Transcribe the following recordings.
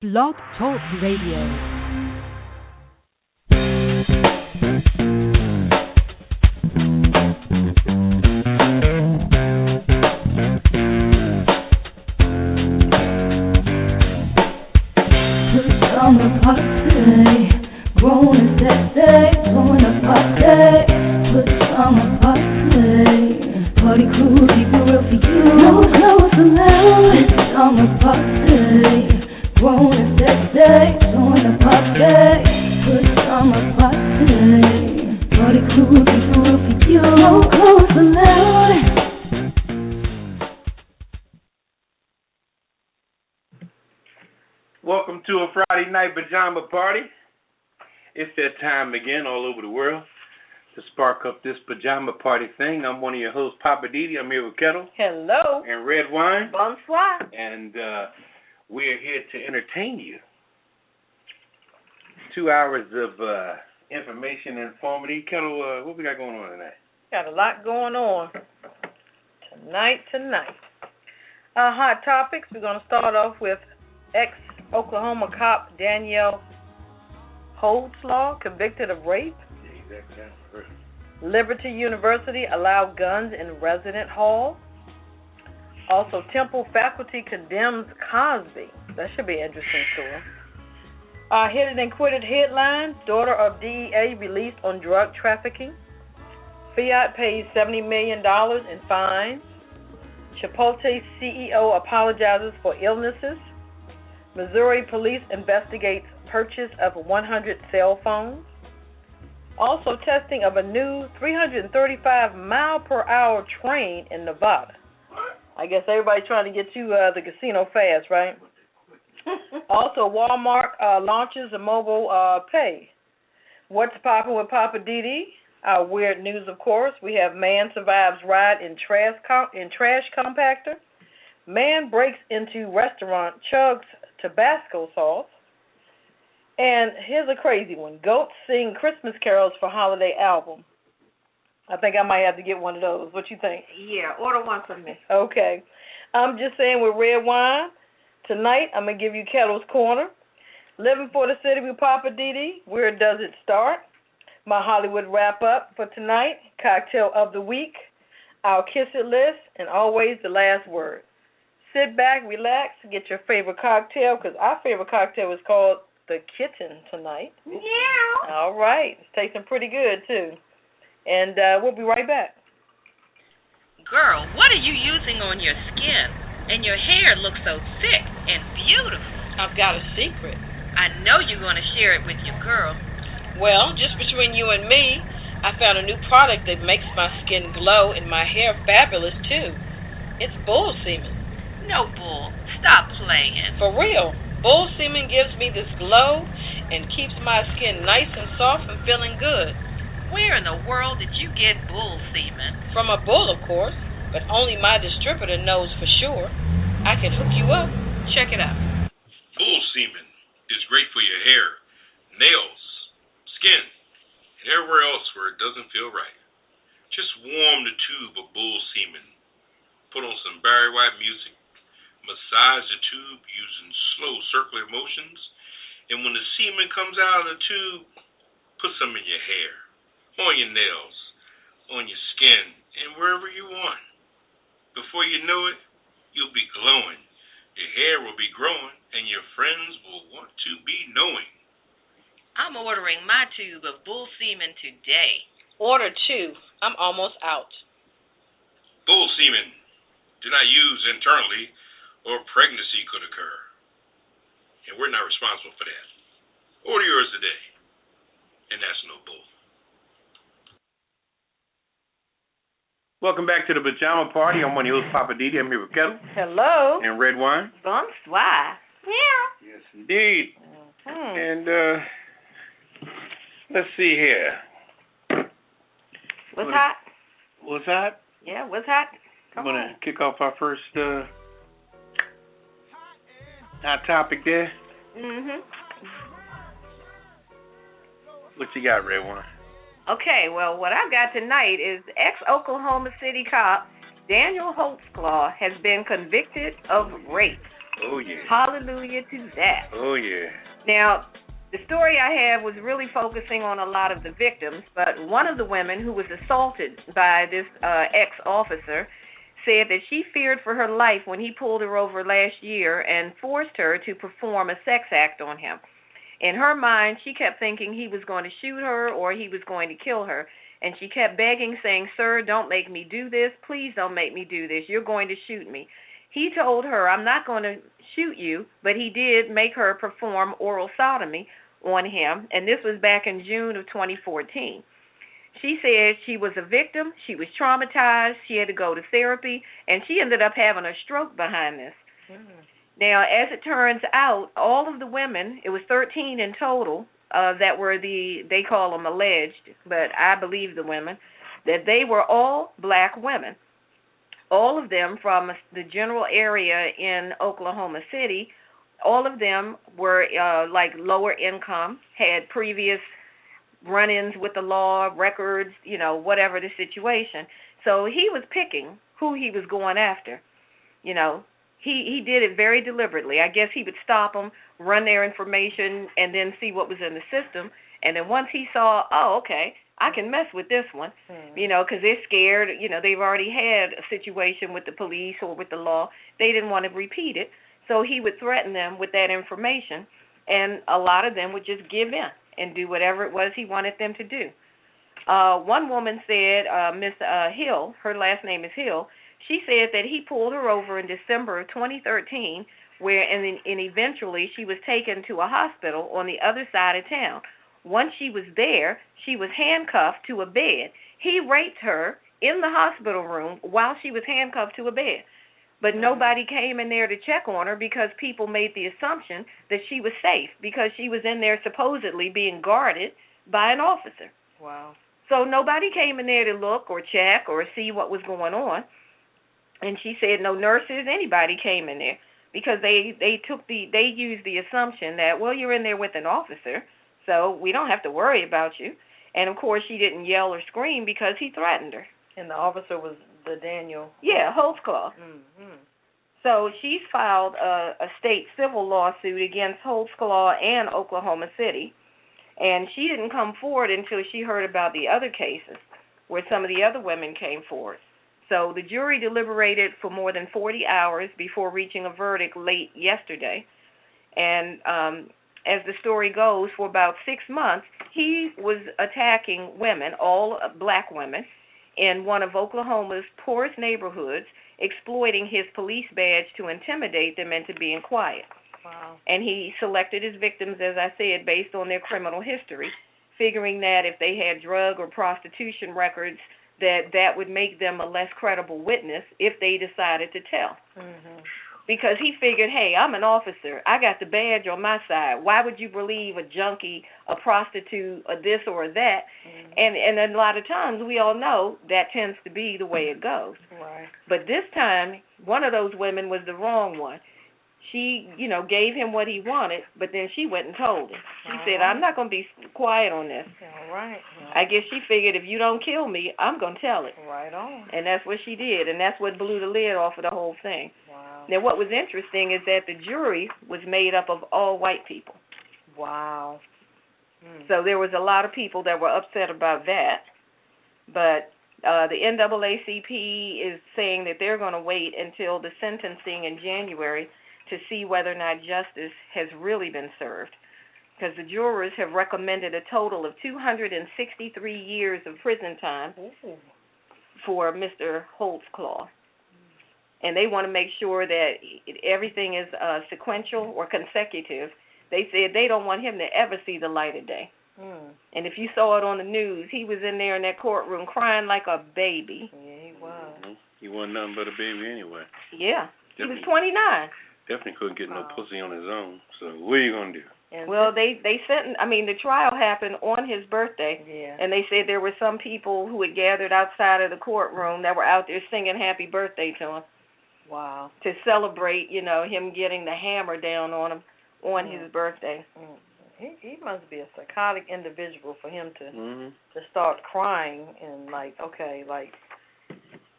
Blog Talk Radio. Welcome to a Friday night pajama party. It's that time again all over the world to spark up this pajama party thing. I'm one of your hosts, Poppa DD. I'm here with Ketel. Hello. And Redwine. Bonsoir. And we're here to entertain you. 2 hours of information and informity. Ketel, what we got going on tonight? Got a lot going on tonight. Hot topics. We're going to start off with ex-Oklahoma cop Danielle Holdslaw convicted of rape. Yeah, exactly. Liberty University allowed guns in resident hall. Also, Temple faculty condemns Cosby. That should be an interesting story. Hit it and quit it headlines. Daughter of DEA released on drug trafficking. Fiat pays $70 million in fines. Chipotle CEO apologizes for illnesses. Missouri police investigates purchase of 100 cell phones. Also testing of a new 335-mile-per-hour train in Nevada. I guess everybody's trying to get to the casino fast, right? Also, Walmart launches a mobile pay. What's poppin' with Poppa DD? Our weird news, of course. We have man survives ride in trash compactor. Man breaks into restaurant, chugs Tabasco sauce. And here's a crazy one. Goats sing Christmas carols for holiday album. I think I might have to get one of those. What you think? Yeah, order one for me. Okay. I'm just saying with Redwine, tonight I'm going to give you Ketel's Corner. Living for the City with Poppa DD. Where does it start? My Hollywood wrap-up for tonight. Cocktail of the week. Our Kiss It list. And always the last word. Sit back, relax, get your favorite cocktail, because our favorite cocktail is called the Kitten tonight. Yeah. All right. It's tasting pretty good, too. And we'll be right back. Girl, what are you using on your skin? And your hair looks so thick and beautiful. I've got a secret. I know you're going to share it with your girl. Well, just between you and me, I found a new product that makes my skin glow and my hair fabulous, too. It's bull semen. No, bull. Stop playing. For real. Bull semen gives me this glow and keeps my skin nice and soft and feeling good. Where in the world did you get bull semen? From a bull, of course, but only my distributor knows for sure. I can hook you up. Check it out. Bull semen is great for your hair, nails, skin, and everywhere else where it doesn't feel right. Just warm the tube of bull semen. Put on some Barry White music. Massage the tube using slow circular motions. And when the semen comes out of the tube, put some in your hair, on your nails, on your skin, and wherever you want. Before you know it, you'll be glowing. Your hair will be growing, and your friends will want to be knowing. I'm ordering my tube of bull semen today. Order 2. I'm almost out. Bull semen. Do not use internally, or pregnancy could occur. And we're not responsible for that. Order yours today. And that's no bull. Welcome back to the Pajama Party. I'm one of your hosts, Poppa DD. I'm here with Ketel. Hello. And Redwine. Bonsoir. Yeah. Yes, indeed. Mm-hmm. And let's see here. What's hot? What's hot? Yeah, what's hot? I'm going to kick off our first hot topic there. Mm-hmm. What you got, Redwine? Okay, well, what I've got tonight is ex-Oklahoma City cop Daniel Holtzclaw has been convicted of rape. Oh, yeah. Hallelujah to that. Oh, yeah. Now, the story I have was really focusing on a lot of the victims, but one of the women who was assaulted by this ex-officer said that she feared for her life when he pulled her over last year and forced her to perform a sex act on him. In her mind, she kept thinking he was going to shoot her or he was going to kill her, and she kept begging, saying, "Sir, don't make me do this. Please don't make me do this. You're going to shoot me." He told her, "I'm not going to shoot you," but he did make her perform oral sodomy on him, and this was back in June of 2014. She said she was a victim, she was traumatized, she had to go to therapy, and she ended up having a stroke behind this. Now, as it turns out, all of the women, it was 13 in total, that were they call them alleged, but I believe the women, that they were all black women. All of them from the general area in Oklahoma City. All of them were like lower income, had previous run-ins with the law, records, whatever the situation. So he was picking who he was going after. He did it very deliberately. I guess he would stop them, run their information, and then see what was in the system. And then once he saw, oh, okay, I can mess with this one, because they're scared. They've already had a situation with the police or with the law. They didn't want to repeat it. So he would threaten them with that information, and a lot of them would just give in and do whatever it was he wanted them to do. One woman said, Miss Hill, her last name is Hill, she said that he pulled her over in December of 2013, and eventually she was taken to a hospital on the other side of town. Once she was there, she was handcuffed to a bed. He raped her in the hospital room while she was handcuffed to a bed. But nobody came in there to check on her because people made the assumption that she was safe because she was in there supposedly being guarded by an officer. Wow. So nobody came in there to look or check or see what was going on. And she said no nurses, anybody came in there because they used the assumption that, well, you're in there with an officer, so we don't have to worry about you. And, of course, she didn't yell or scream because he threatened her. And the officer was the Daniel. Yeah, Holtzclaw. Mm-hmm. So she's filed a state civil lawsuit against Holtzclaw and Oklahoma City, and she didn't come forward until she heard about the other cases where some of the other women came forward. So the jury deliberated for more than 40 hours before reaching a verdict late yesterday. And as the story goes, for about 6 months, he was attacking women, all black women, in one of Oklahoma's poorest neighborhoods, exploiting his police badge to intimidate them into being quiet. Wow. And he selected his victims, as I said, based on their criminal history, figuring that if they had drug or prostitution records, that would make them a less credible witness if they decided to tell. Mm-hmm. Because he figured, hey, I'm an officer. I got the badge on my side. Why would you believe a junkie, a prostitute, a this or a that? Mm-hmm. And a lot of times we all know that tends to be the way it goes. Right. But this time, one of those women was the wrong one. She, gave him what he wanted, but then she went and told him. She said, I'm not going to be quiet on this. All right. I guess she figured if you don't kill me, I'm going to tell it. Right on. And that's what she did, and that's what blew the lid off of the whole thing. Wow. Now, what was interesting is that the jury was made up of all white people. Wow. So there was a lot of people that were upset about that. But the NAACP is saying that they're going to wait until the sentencing in January to see whether or not justice has really been served. Because the jurors have recommended a total of 263 years of prison time for Mr. Holtzclaw. And they want to make sure that everything is sequential or consecutive. They said they don't want him to ever see the light of day. And if you saw it on the news, he was in there in that courtroom crying like a baby. Yeah, he was. He wasn't nothing but a baby anyway. Yeah. He was 29. Definitely couldn't get no pussy on his own. So what are you going to do? Well, the trial happened on his birthday, and they said there were some people who had gathered outside of the courtroom that were out there singing happy birthday to him. Wow. To celebrate, him getting the hammer down on him on his birthday. He must be a psychotic individual for him to start crying and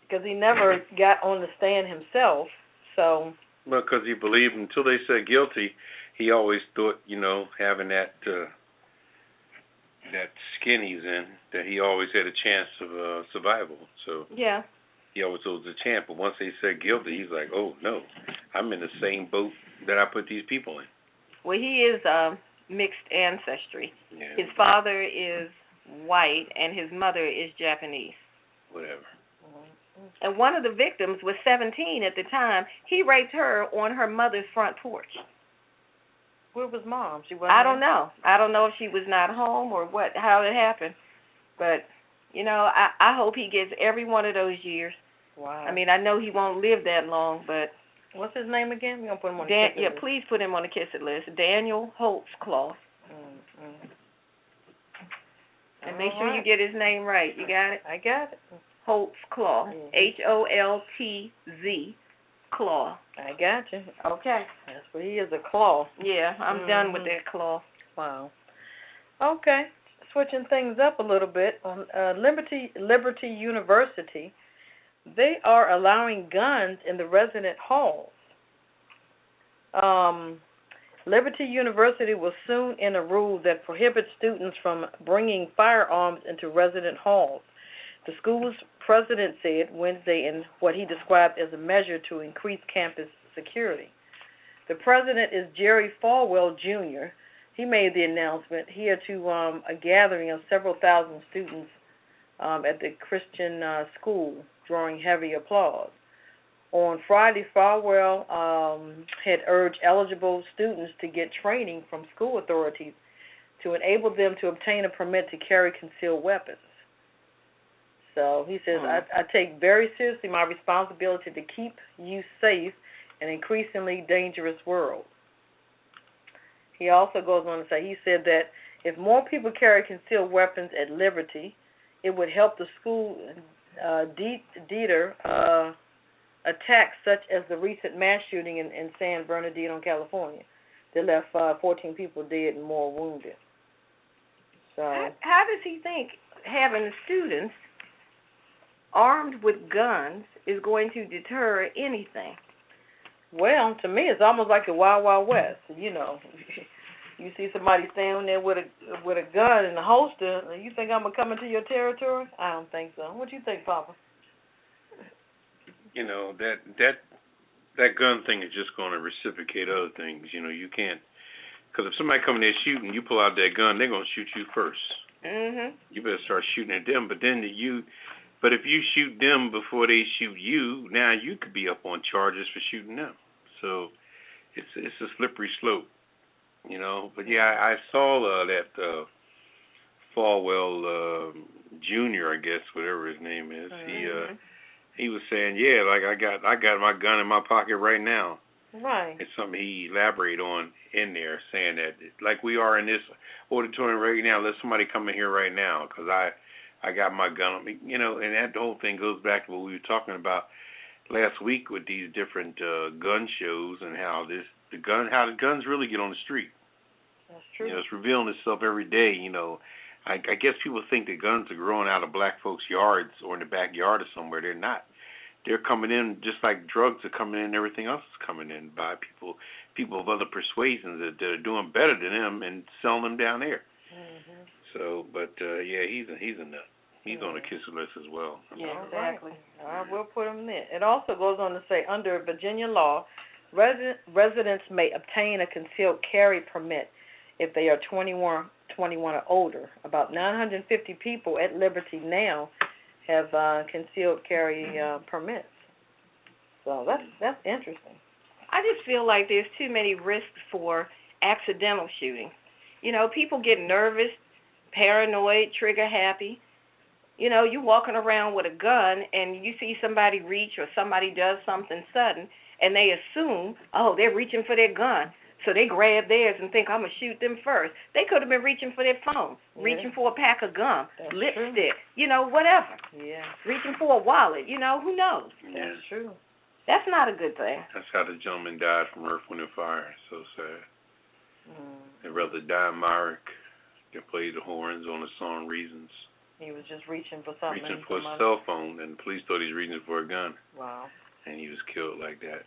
because he never got on the stand himself, so Well, because he believed until they said guilty, he always thought, having that skin he's in, that he always had a chance of survival. So Yeah. he always was a chance. But once they said guilty, he's like, oh, no, I'm in the same boat that I put these people in. Well, he is mixed ancestry. Yeah. His father is white and his mother is Japanese. Whatever. And one of the victims was 17 at the time. He raped her on her mother's front porch. Where was Mom? She wasn't. I don't know. I don't know if she was not home or how it happened. But, I hope he gets every one of those years. Wow. I mean, I know he won't live that long, but... What's his name again? We're going to put him on the kiss it list. Please put him on the kiss it list. Daniel Holtzclaw. And make sure you get his name right. You got it? I got it. Holtzclaw. Holtz Claw. I got you. Okay. That's what he is, a claw. Yeah, I'm done with that claw. Wow. Okay. Switching things up a little bit, on Liberty University, they are allowing guns in the resident halls. Liberty University will soon end a rule that prohibits students from bringing firearms into resident halls. The school's president said Wednesday in what he described as a measure to increase campus security. The president is Jerry Falwell, Jr. He made the announcement here to a gathering of several thousand students at the Christian school, drawing heavy applause. On Friday, Falwell had urged eligible students to get training from school authorities to enable them to obtain a permit to carry concealed weapons. So he says, I take very seriously my responsibility to keep you safe in an increasingly dangerous world. He also goes on to say, he said that if more people carry concealed weapons at Liberty, it would help the school deter attacks such as the recent mass shooting in San Bernardino, California, that left 14 people dead and more wounded. So how does he think having students armed with guns is going to deter anything? Well, to me, it's almost like the Wild Wild West. You see somebody standing there with a gun in a holster, and you think I'm gonna come into your territory? I don't think so. What do you think, Papa? That gun thing is just going to reciprocate other things. You can't, because if somebody come in there shooting, you pull out that gun, they're going to shoot you first. Mhm. You better start shooting at them, but if you shoot them before they shoot you, now you could be up on charges for shooting them. So it's a slippery slope, But yeah, I saw that Falwell Jr., I guess, whatever his name is. He was saying, yeah, like I got my gun in my pocket right now. Right. It's something he elaborated on in there, saying that like we are in this auditorium right now. Let somebody come in here right now, because I got my gun on me, and that whole thing goes back to what we were talking about last week with these different gun shows and how the guns really get on the street. That's true. It's revealing itself every day. I guess people think that guns are growing out of black folks' yards or in the backyard or somewhere. They're not. They're coming in just like drugs are coming in and everything else is coming in by people of other persuasions that are doing better than them and selling them down there. Mm-hmm. So, but yeah, he's a nut. He's on the kiss list as well. Yeah, exactly. All right, we'll put him there. It also goes on to say, under Virginia law, residents may obtain a concealed carry permit if they are 21 or older. About 950 people at Liberty now have concealed carry permits. So that's interesting. I just feel like there's too many risks for accidental shooting. People get nervous, paranoid, trigger happy. You walking around with a gun and you see somebody reach or somebody does something sudden and they assume, oh, they're reaching for their gun. So they grab theirs and think, I'm going to shoot them first. They could have been reaching for their phone, reaching for a pack of gum, That's lipstick, whatever. Yeah. Reaching for a wallet, who knows? Yeah. That's true. That's not a good thing. That's how the gentleman died from Earth, Wind, and Fire. So sad. They'd rather die in Myrick than play the horns on the song Reasons. He was just reaching for something. Reaching for a cell phone, and the police thought he was reaching for a gun. Wow. And he was killed like that.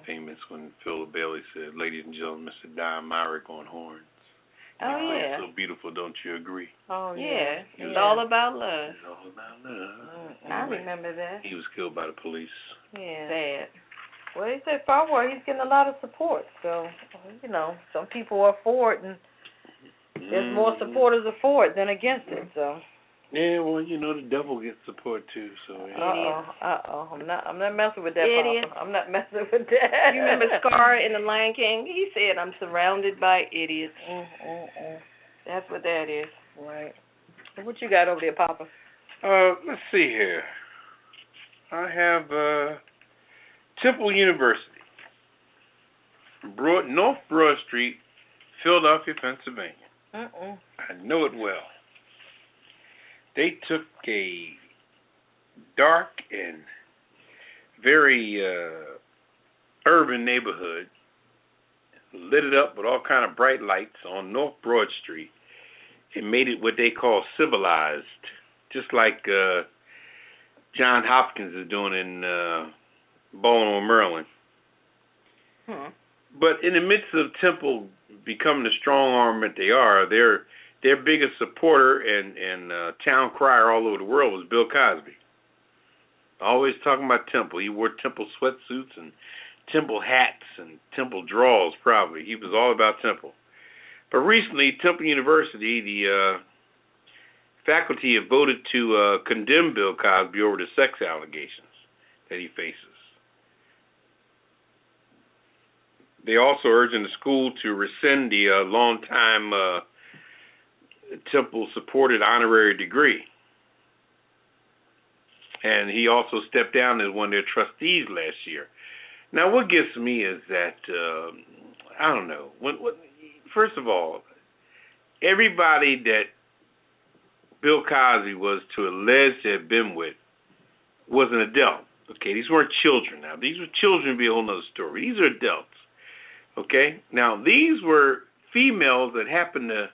Famous when Phil Bailey said, "Ladies and gentlemen, Mr. Don Myrick on horns." Oh, yeah. So beautiful, don't you agree? Oh, Yeah. It's all about love. It's all about love. I remember that. He was killed by the police. Yeah. Sad. Well, he said Farwell, he's getting a lot of support. So, you know, some people are for it, and there's more supporters of for it than against it. So. Yeah, well, you know, the devil gets support too. So. Yeah. I'm not messing with that. Idiot. Papa. I'm not messing with that. You remember Scar in The Lion King? He said, "I'm surrounded by idiots." That's what that is. Right. So what you got over there, Papa? Let's see here. I have Temple University, North Broad Street, Philadelphia, Pennsylvania. I know it well. They took a dark and very urban neighborhood, lit it up with all kind of bright lights on North Broad Street, and made it what they call civilized, just like John Hopkins is doing in Baltimore, Maryland. But in the midst of Temple becoming the strong arm that they are, their biggest supporter and town crier all over the world was Bill Cosby. Always talking about Temple. He wore Temple sweatsuits and Temple hats and Temple drawers, probably. He was all about Temple. But recently, Temple University, the faculty have voted to condemn Bill Cosby over the sex allegations that he faces. They also urging the school to rescind the long-time Temple-supported honorary degree. And he also stepped down as one of their trustees last year. Now, what gets me is that, I don't know, first of all, everybody that Bill Cosby was to allege to have been with was an adult. Okay, these weren't children. Now, these were children would be a whole other story. These are adults. Okay, now these were females that happened to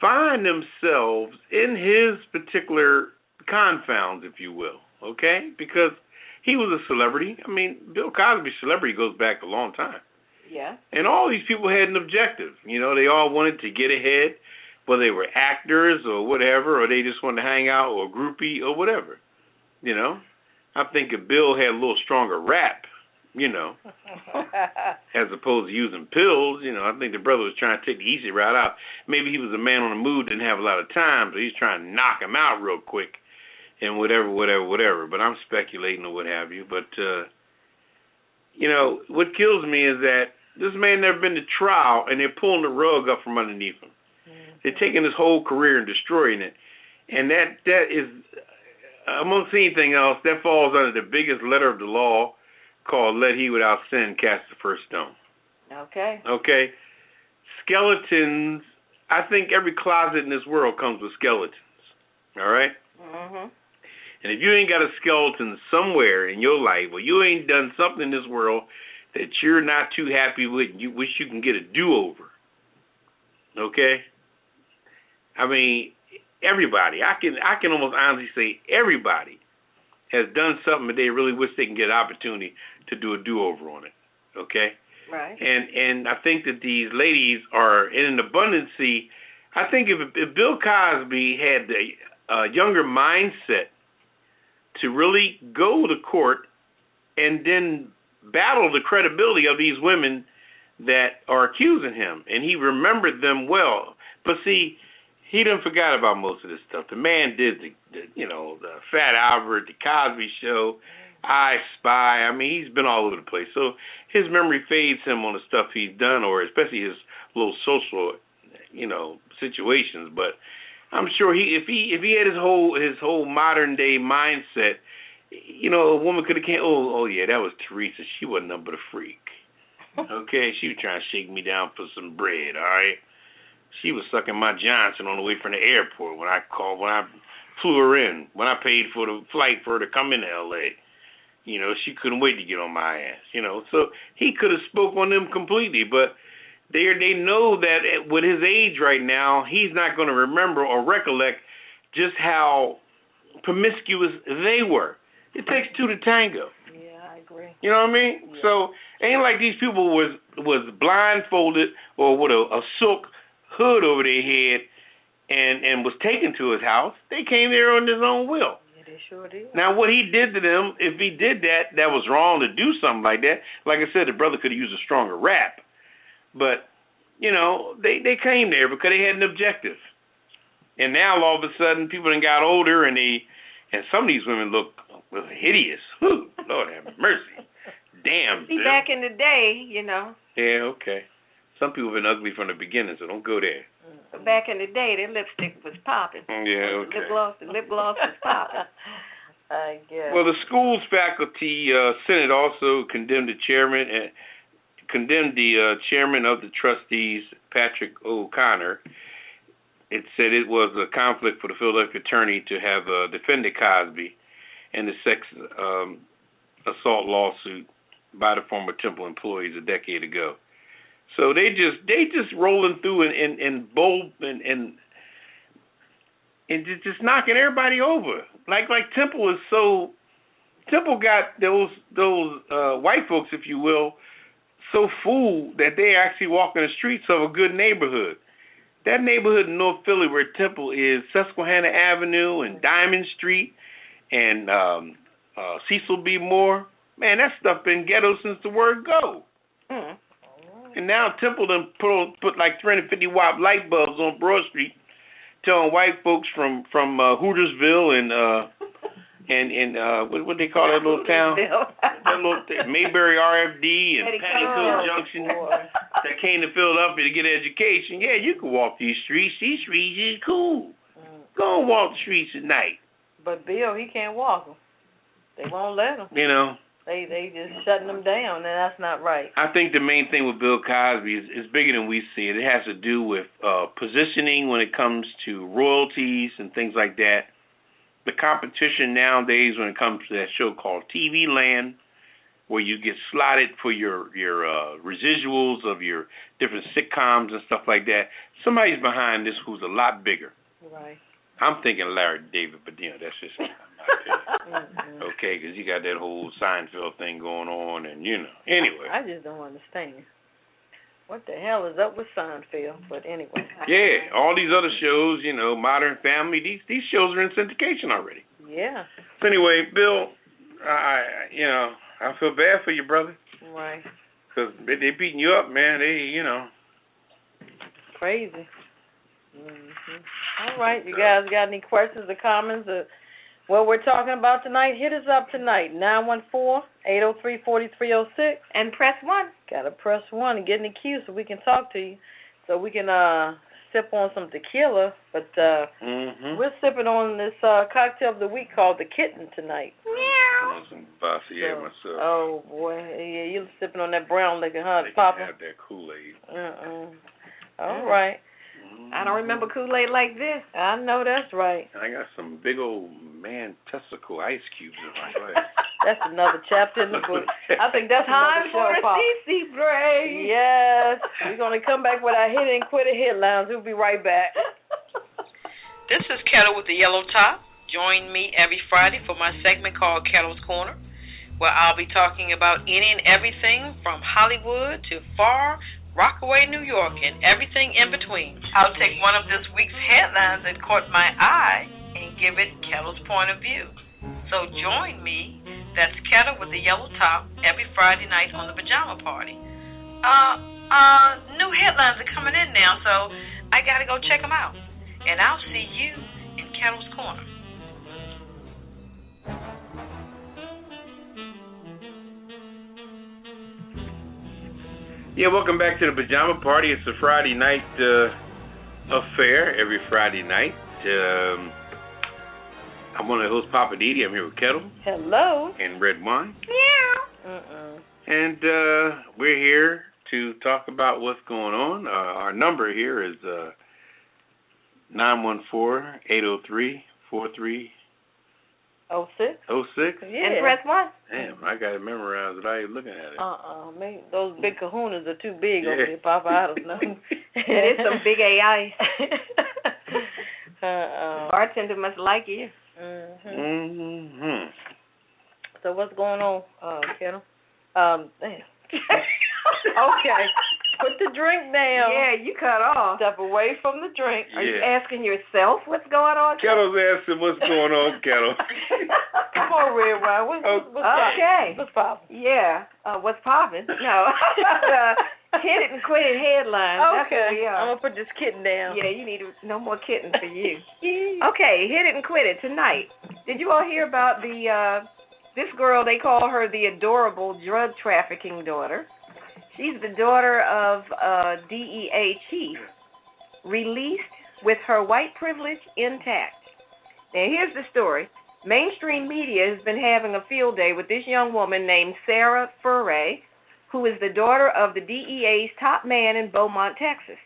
find themselves in his particular confounds, if you will, okay? Because he was a celebrity. I mean, Bill Cosby's celebrity goes back a long time. Yeah. And all these people had an objective. You know, they all wanted to get ahead, whether they were actors or whatever, or they just wanted to hang out or a groupie or whatever. You know, I think if Bill had a little stronger rap, you know, as opposed to using pills, you know, I think the brother was trying to take the easy route out. Maybe he was a man on the move, didn't have a lot of time, so he's trying to knock him out real quick and whatever. But I'm speculating or what have you. But, you know, what kills me is that this man never been to trial, and they're pulling the rug up from underneath him. They're taking his whole career and destroying it. And that is, amongst anything else, that falls under the biggest letter of the law, called "Let he without sin cast the first stone." Okay. Okay? Skeletons, I think every closet in this world comes with skeletons. All right? Mm-hmm. And if you ain't got a skeleton somewhere in your life, or you ain't done something in this world that you're not too happy with, and you wish you can get a do-over. Okay? I mean, everybody, I can almost honestly say everybody has done something that they really wish they can get an opportunity to do a do-over on it, okay? Right. And I think that these ladies are in an abundancy. I think if Bill Cosby had a younger mindset to really go to court and then battle the credibility of these women that are accusing him, and he remembered them well. But see, he done forgot about most of this stuff. The man did the Fat Albert, the Cosby Show, I Spy. I mean, he's been all over the place. So his memory fades him on the stuff he's done, or especially his little social, situations. But I'm sure if he had his whole modern day mindset, a woman could have came. Oh yeah, that was Teresa. She wasn't nothing but a freak. Okay, she was trying to shake me down for some bread. All right. She was sucking my Johnson on the way from the airport when I flew her in, when I paid for the flight for her to come into L.A. She couldn't wait to get on my ass, So he could have spoke on them completely, but they know that with his age right now, he's not going to remember or recollect just how promiscuous they were. It takes two to tango. Yeah, I agree. You know what I mean? Yeah. So ain't like these people was blindfolded or with a silk hood over their head and was taken to his house. They came there on his own will. Yeah, they sure did. Now, what he did to them, if he did that, that was wrong to do something like that. Like I said, the brother could have used a stronger rap. But, you know, they came there because they had an objective. And now, all of a sudden, people done got older, and some of these women look hideous. Whew, Lord have mercy. Damn. See, back in the day, you know. Yeah, okay. Some people have been ugly from the beginning, so don't go there. But back in the day, their lipstick was popping. Yeah, okay. The lip gloss was popping. I guess. Well, the school's faculty senate also condemned the chairman of the trustees, Patrick O'Connor. It said it was a conflict for the Philadelphia attorney to have defended Cosby in the sex assault lawsuit by the former Temple employees a decade ago. So they just rolling through and bold and just knocking everybody over. Like Temple got those white folks, if you will, so fooled that they actually walk in the streets of a good neighborhood. That neighborhood in North Philly where Temple is, Susquehanna Avenue and Diamond Street and Cecil B. Moore, man, that stuff been ghetto since the word go. Mm. And now Temple done put like 350-watt light bulbs on Broad Street, telling white folks from Hootersville and what they call that little town? That little Mayberry RFD and Petticoat Junction that came to Philadelphia to get education. Yeah, you can walk these streets. These streets is cool. Go and walk the streets at night. But Bill, he can't walk them. They won't let him. You know. They just shutting them down, and that's not right. I think the main thing with Bill Cosby is bigger than we see it. It has to do with positioning when it comes to royalties and things like that. The competition nowadays when it comes to that show called TV Land, where you get slotted for your residuals of your different sitcoms and stuff like that. Somebody's behind this who's a lot bigger. Right. I'm thinking Larry David, but you know that's just my opinion. Okay, because you got that whole Seinfeld thing going on, and you know. Anyway. I just don't understand. What the hell is up with Seinfeld? But anyway. Yeah, all these other shows, you know, Modern Family, these shows are in syndication already. Yeah. So anyway, Bill, I feel bad for you, brother. Right. Because they beating you up, man. Crazy. All right, you guys got any questions or comments of what we're talking about tonight? Hit us up tonight, 914-803-4306. And press 1. Got to press 1 and get in the queue so we can talk to you, so we can sip on some tequila. But we're sipping on this cocktail of the week called the Kitten tonight. Meow. Some Bossier myself. Oh, boy. Yeah, you're sipping on that brown liquor, huh, They Papa? can have that Kool-Aid. All right. I don't remember Kool-Aid like this. I know that's right. I got some big old man testicle ice cubes in my glass. That's another chapter in the book. I think that's Time another for show, a Pop. CC break. Yes. We're going to come back with our hit and quit it headlines. We'll be right back. This is Ketel with the Yellow Top. Join me every Friday for my segment called Ketel's Corner, where I'll be talking about any and everything from Hollywood to far Rockaway, New York, and everything in between. I'll take one of this week's headlines that caught my eye and give it Ketel's point of view. So join me, that's Ketel with the Yellow Top, every Friday night on the Pajama Party. New headlines are coming in now, so I got to go check them out. And I'll see you in Ketel's Corner. Yeah, welcome back to the Pajama Party. It's a Friday night affair every Friday night. I'm one of the hosts, Poppa DD. I'm here with Ketel. Hello. And Redwine. Meow. And we're here to talk about what's going on. Our number here is 914-803-4306. 06? Yeah. And press 1. Damn, I got it memorized without even looking at it. Man, those big kahunas are too big over here, Papa. I don't know. It is some big AI. Bartender must like you. So what's going on, Ketel? Damn. Okay. Put the drink down. Yeah, you cut off. Step away from the drink. Are you asking yourself what's going on? Ketel's asking what's going on, Ketel. Come on, Redwine. What's okay. What's poppin'? Yeah. What's poppin'? No. Hit it and quit it headlines. That's what we are. I'm going to put this kitten down. Yeah, you need no more kittens for you. Okay, hit it and quit it tonight. Did you all hear about this girl? They call her the adorable drug trafficking daughter. She's the daughter of a DEA chief, released with her white privilege intact. Now, here's the story. Mainstream media has been having a field day with this young woman named Sarah Furray, who is the daughter of the DEA's top man in Beaumont, Texas.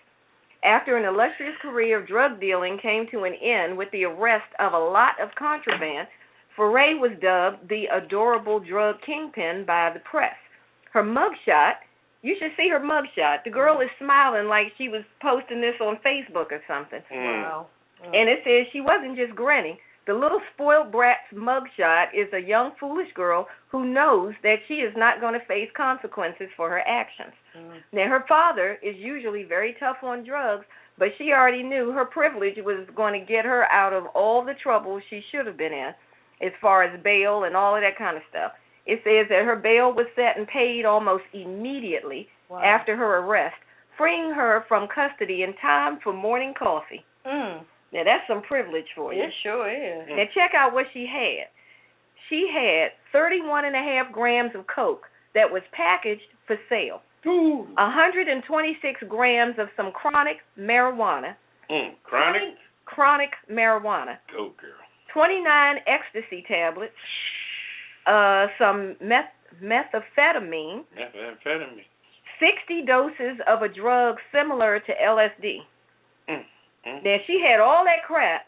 After an illustrious career of drug dealing came to an end with the arrest of a lot of contraband, Furray was dubbed the adorable drug kingpin by the press. Her mugshot, you should see her mugshot. The girl is smiling like she was posting this on Facebook or something. Wow. And it says she wasn't just grinning. The little spoiled brat's mugshot is a young, foolish girl who knows that she is not going to face consequences for her actions. Now, her father is usually very tough on drugs, but she already knew her privilege was going to get her out of all the trouble she should have been in, as far as bail and all of that kind of stuff. It says that her bail was set and paid almost immediately after her arrest, freeing her from custody in time for morning coffee. Now, that's some privilege for you. It sure is. Now, check out what she had. She had 31.5 grams of coke that was packaged for sale, 126 grams of some chronic marijuana. Chronic? Chronic marijuana. Go, girl. 29 ecstasy tablets. Some methamphetamine, 60 doses of a drug similar to LSD. Now, she had all that crap,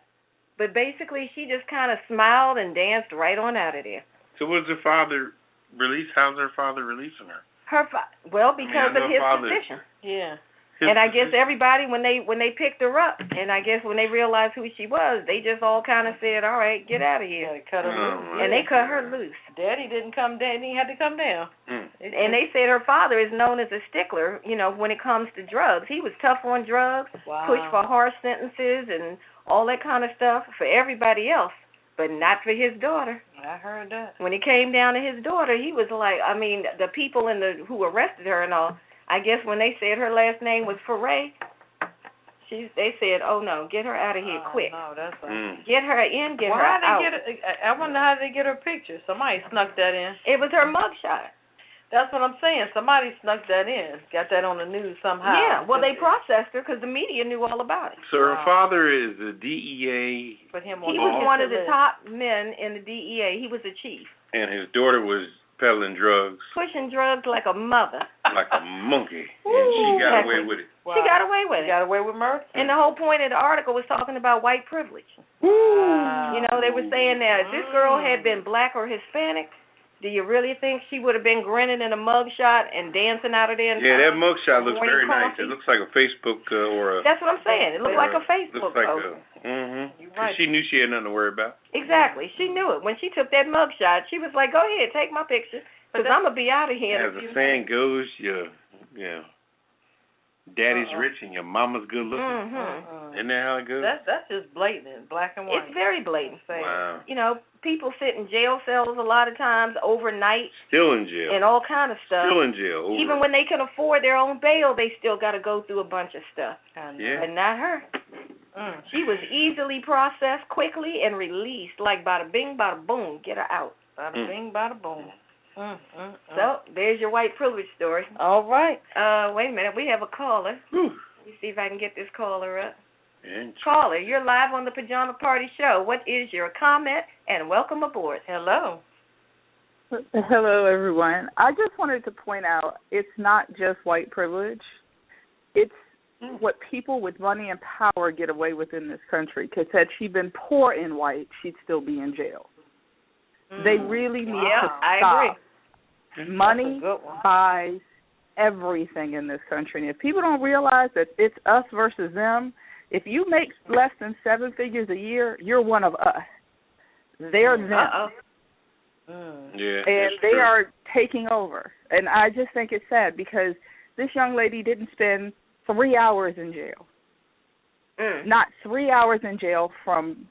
but basically she just kind of smiled and danced right on out of there. So what does her father release? How's her father releasing her? Because of his position. Yeah. And I guess everybody, when they picked her up, and I guess when they realized who she was, they just all kind of said, all right, get out of here. Cut her loose. And they cut her loose. Daddy didn't come down. He had to come down. And they said her father is known as a stickler, when it comes to drugs. He was tough on drugs, pushed for harsh sentences and all that kind of stuff for everybody else, but not for his daughter. I heard that. When it came down to his daughter, he was like, the people who arrested her and all, I guess when they said her last name was Furray, they said, oh, no, get her out of here quick. No, that's get her in, get her out. I wonder how they get her picture. Somebody snuck that in. It was her mugshot. That's what I'm saying. Somebody snuck that in. Got that on the news somehow. Yeah, well, they processed her because the media knew all about it. So her father is the DEA. He was one of the top men in the DEA. He was a chief. And his daughter was peddling drugs. Pushing drugs like a mother. Like a monkey. And she got away with it. Wow. She got away with it. Got away with murder. And the whole point of the article was talking about white privilege. They were saying that if this girl had been black or Hispanic, do you really think she would have been grinning in a mugshot and dancing out of there? Yeah, that mugshot looks very nice. It looks like a Facebook or a... That's what I'm saying. It looked like a Facebook post. You're right. She knew she had nothing to worry about. Exactly. She knew it. When she took that mugshot, she was like, go ahead, take my picture, because I'm going to be out of here. As the saying goes, daddy's rich and your mama's good looking. Isn't that how it goes? That's just blatant, black and white. It's very blatant. Wow. People sit in jail cells a lot of times overnight. Still in jail. And all kind of stuff. Still in jail. Even when they can afford their own bail, they still got to go through a bunch of stuff. Yeah. But not her. She was easily processed quickly and released, like bada bing, bada boom, get her out. Bada bing, bada boom. So, there's your white privilege story. All right. Wait a minute. We have a caller. Let me see if I can get this caller up. Caller, you're live on the Pajama Party Show. What is your comment? And welcome aboard. Hello. Hello, everyone. I just wanted to point out it's not just white privilege. It's what people with money and power get away with in this country. Because had she been poor and white, she'd still be in jail. They really need to stop. I agree. Money buys everything in this country. And if people don't realize that it's us versus them, if you make less than 7 figures a year, you're one of us. They're them. Yeah, and that's they true. are taking over. And I just think it's sad because this young lady didn't spend 3 hours in jail. Not 3 hours in jail from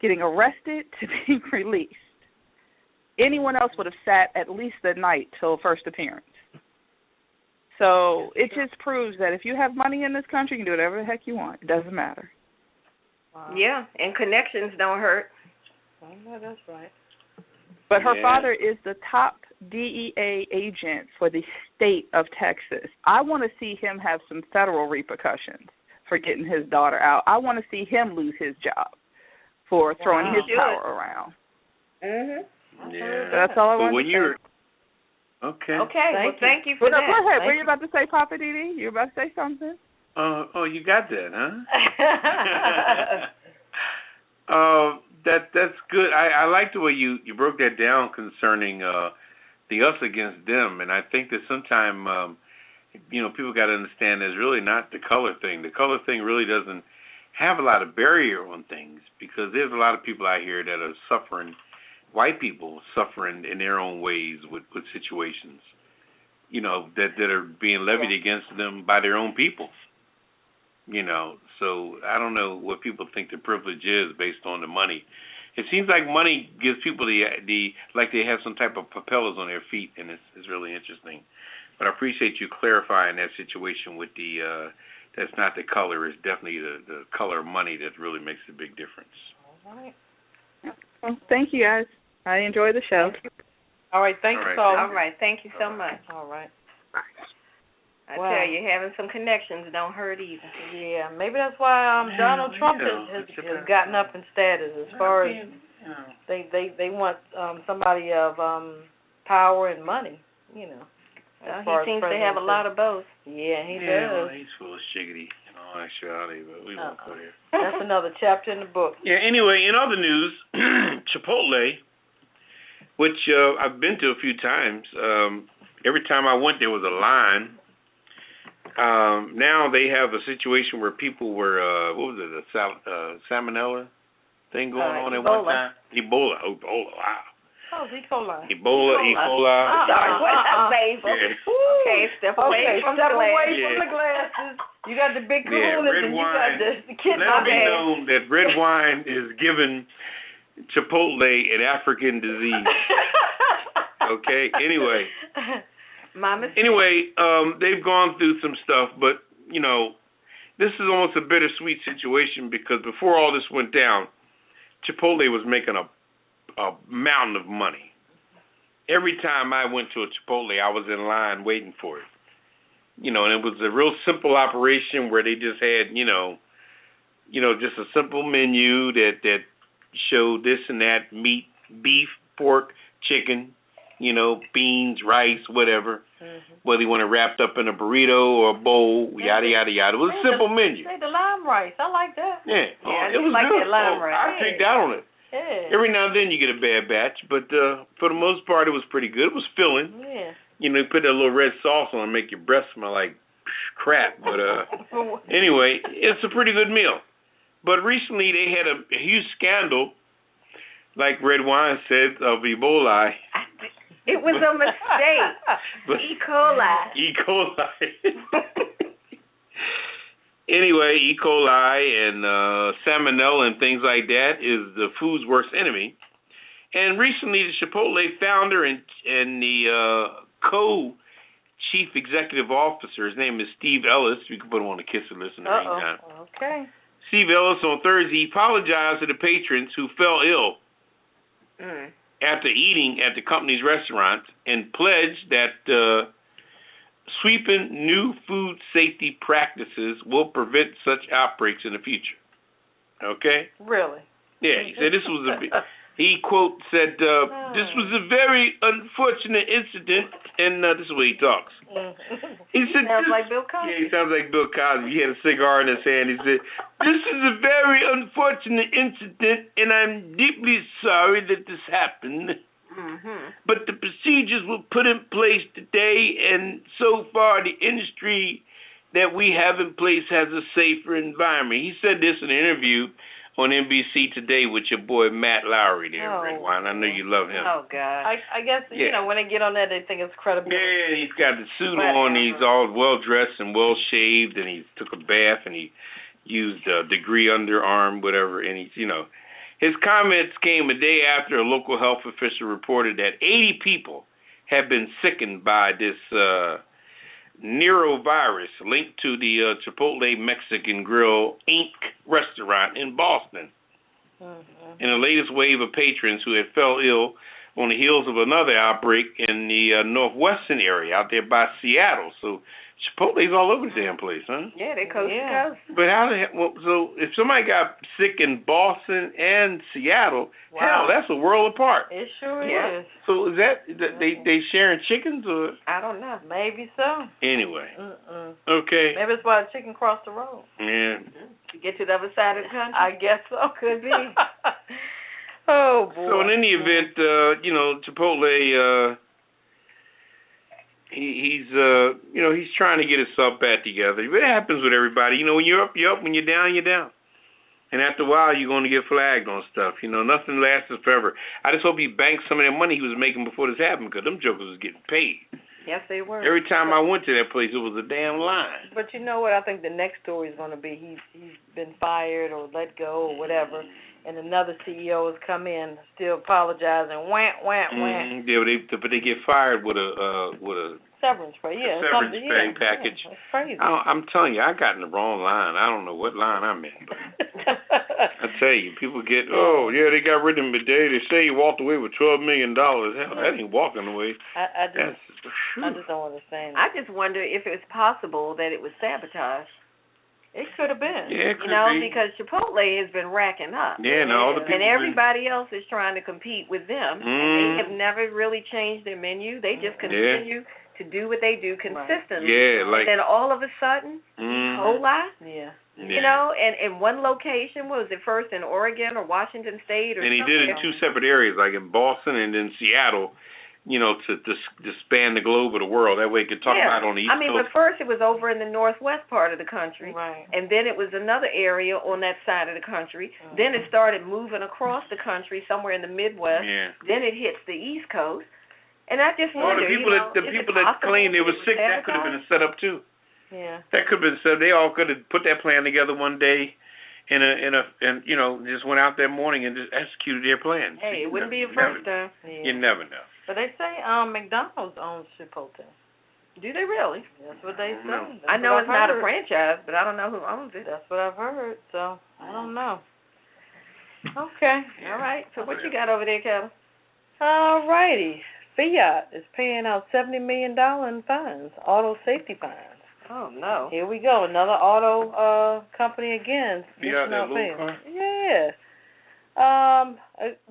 getting arrested to being released. Anyone else would have sat at least the night till first appearance. So it just proves that if you have money in this country, you can do whatever the heck you want. It doesn't matter. Wow. Yeah, and connections don't hurt. Oh, no, that's right. But her father is the top DEA agent for the state of Texas. I want to see him have some federal repercussions for getting his daughter out. I want to see him lose his job for throwing his power around. Yeah. That's all I want to say. Okay. Okay, thank you for that. Go ahead. Were you about to say, Poppa DD? You were about to say something? Oh, you got that, huh? That's good. I like the way you broke that down concerning the us against them, and I think that sometimes people got to understand there's really not the color thing. The color thing really doesn't have a lot of barrier on things because there's a lot of people out here that are suffering. White people suffering in their own ways with situations, that are being levied against them by their own people. So I don't know what people think the privilege is based on the money. It seems like money gives people the like they have some type of propellers on their feet, and it's really interesting. But I appreciate you clarifying that situation with the that's not the color, it's definitely the color of money that really makes a big difference. All right. Well, thank you, guys. I enjoy the show. All right, thank you, caller. All right, thank you so much. All right. I tell you, having some connections don't hurt either. Yeah, maybe that's why Donald Trump has gotten up in status as far as they want somebody of power and money, He seems to have a lot of both. Yeah, he does. Well, he's full of shiggity in all actuality, but we won't go there. That's another chapter in the book. Yeah, anyway, in other news, Chipotle, which I've been to a few times, every time I went there was a line. Now they have a situation where people were, a salmonella thing going on at one time? Ebola, wow. Oh, E. coli. Ebola. Sorry, what's up, babe? Okay, step away from the glasses. You got the big kahunas and you got the kid. Let it be known that red wine is giving Chipotle an African disease. Okay, anyway. They've gone through some stuff, but, this is almost a bittersweet situation because before all this went down, Chipotle was making a mountain of money. Every time I went to a Chipotle, I was in line waiting for it. And it was a real simple operation where they just had, just a simple menu that showed this and that, meat, beef, pork, chicken, beans, rice, whatever. Whether you want it wrapped up in a burrito or a bowl, yada, yada, yada. It was a simple menu. Say the lime rice. I like that. Yeah. It was like good. That lime rice. I picked out on it. Yeah. Every now and then you get a bad batch, but for the most part it was pretty good. It was filling. Yeah. You put a little red sauce on it and make your breath smell like crap. But anyway, it's a pretty good meal. But recently they had a huge scandal, like Redwine said, of Ebola. It was a mistake. E. coli. E. coli. Anyway, E. coli and salmonella and things like that is the food's worst enemy. And recently, the Chipotle founder and the co-chief executive officer, his name is Steve Ellis. We can put him on the kiss and listen to anytime. Okay. Steve Ellis on Thursday apologized to the patrons who fell ill after eating at the company's restaurant and pledged that sweeping new food safety practices will prevent such outbreaks in the future. Okay? Really? Yeah, he said this was he quote said, this was a very unfortunate incident, and this is the way he talks. He said, sounds like Bill Cosby. Yeah, he sounds like Bill Cosby. He had a cigar in his hand. He said, this is a very unfortunate incident, and I'm deeply sorry that this happened. But the procedures were put in place today, and so far the industry that we have in place has a safer environment. He said this in an interview on NBC Today with your boy Matt Lowry there, Oh. Redwine. I know you love him. Oh God. I guess you know when they get on that, they think it's credibility. Yeah, he's got the suit Whatever. on. He's all well dressed and well shaved, and he took a bath and he used a degree underarm, whatever. And he's, his comments came a day after a local health official reported that 80 people have been sickened by this Nerovirus linked to the Chipotle Mexican Grill Inc. restaurant in Boston. Mm-hmm. In the latest wave of patrons who had fell ill on the heels of another outbreak in the northwestern area out there by Seattle. So Chipotle's all over the damn place, huh? Yeah, they coast to coast. But how the hell? Well, so if somebody got sick in Boston and Seattle, hell, that's a world apart. It sure Yeah. is. So is that they sharing chickens or? I don't know. Maybe so. Anyway, Maybe okay. that's why the chicken crossed the road. Yeah. To get to the other side of the country. I guess so. Could be. Oh boy. So in any event, Chipotle, he's trying to get himself back together. But it happens with everybody. When you're up, you're up. When you're down, you're down. And after a while, you're going to get flagged on stuff. Nothing lasts forever. I just hope he banked some of that money he was making before this happened, because them jokers was getting paid. Yes, they were. Every time I went to that place, it was a damn line. But you know what? I think the next story is going to be he's been fired or let go or whatever, and another CEO has come in still apologizing. Wah. Yeah, but they get fired with a severance pay. Yeah, severance pay package. Yeah, that's crazy. I'm telling you, I got in the wrong line. I don't know what line I'm in, but I tell you, people get, they got rid of him today. They say he walked away with $12 million. Hell, that ain't walking away. I just don't understand. I just wonder if it was possible that it was sabotage. It could have been. Yeah, it could be. Because Chipotle has been racking up. Yeah, and all the people. And everybody else is trying to compete with them. And they have never really changed their menu. They just continue to do what they do consistently. Yeah, and then all of a sudden, Cola. Yeah. And in one location, what was it, first in Oregon or Washington State or something? And he somewhere. did it in two separate areas, like in Boston and in Seattle, to span the globe of the world. That way he could talk about it on the East Coast. But first it was over in the northwest part of the country. Right. And then it was another area on that side of the country. Then it started moving across the country somewhere in the Midwest. Yeah. Then it hits the East Coast. And I just wonder, the people that claimed they were sick, that could have been a setup too. Yeah. That could have been set up. They all could have put that plan together one day and just went out that morning and just executed their plan. Hey, it wouldn't be a first time. You never know. But they say McDonald's owns Chipotle. Do they really? That's what they say. I know it's not a franchise, but I don't know who owns it. That's what I've heard, so I don't know. Okay. All right. So what you got over there, Ketel? All righty. Fiat is paying out $70 million in fines, auto safety fines. Oh, no. Here we go. Another auto company again. Fiat, that little car? Yeah.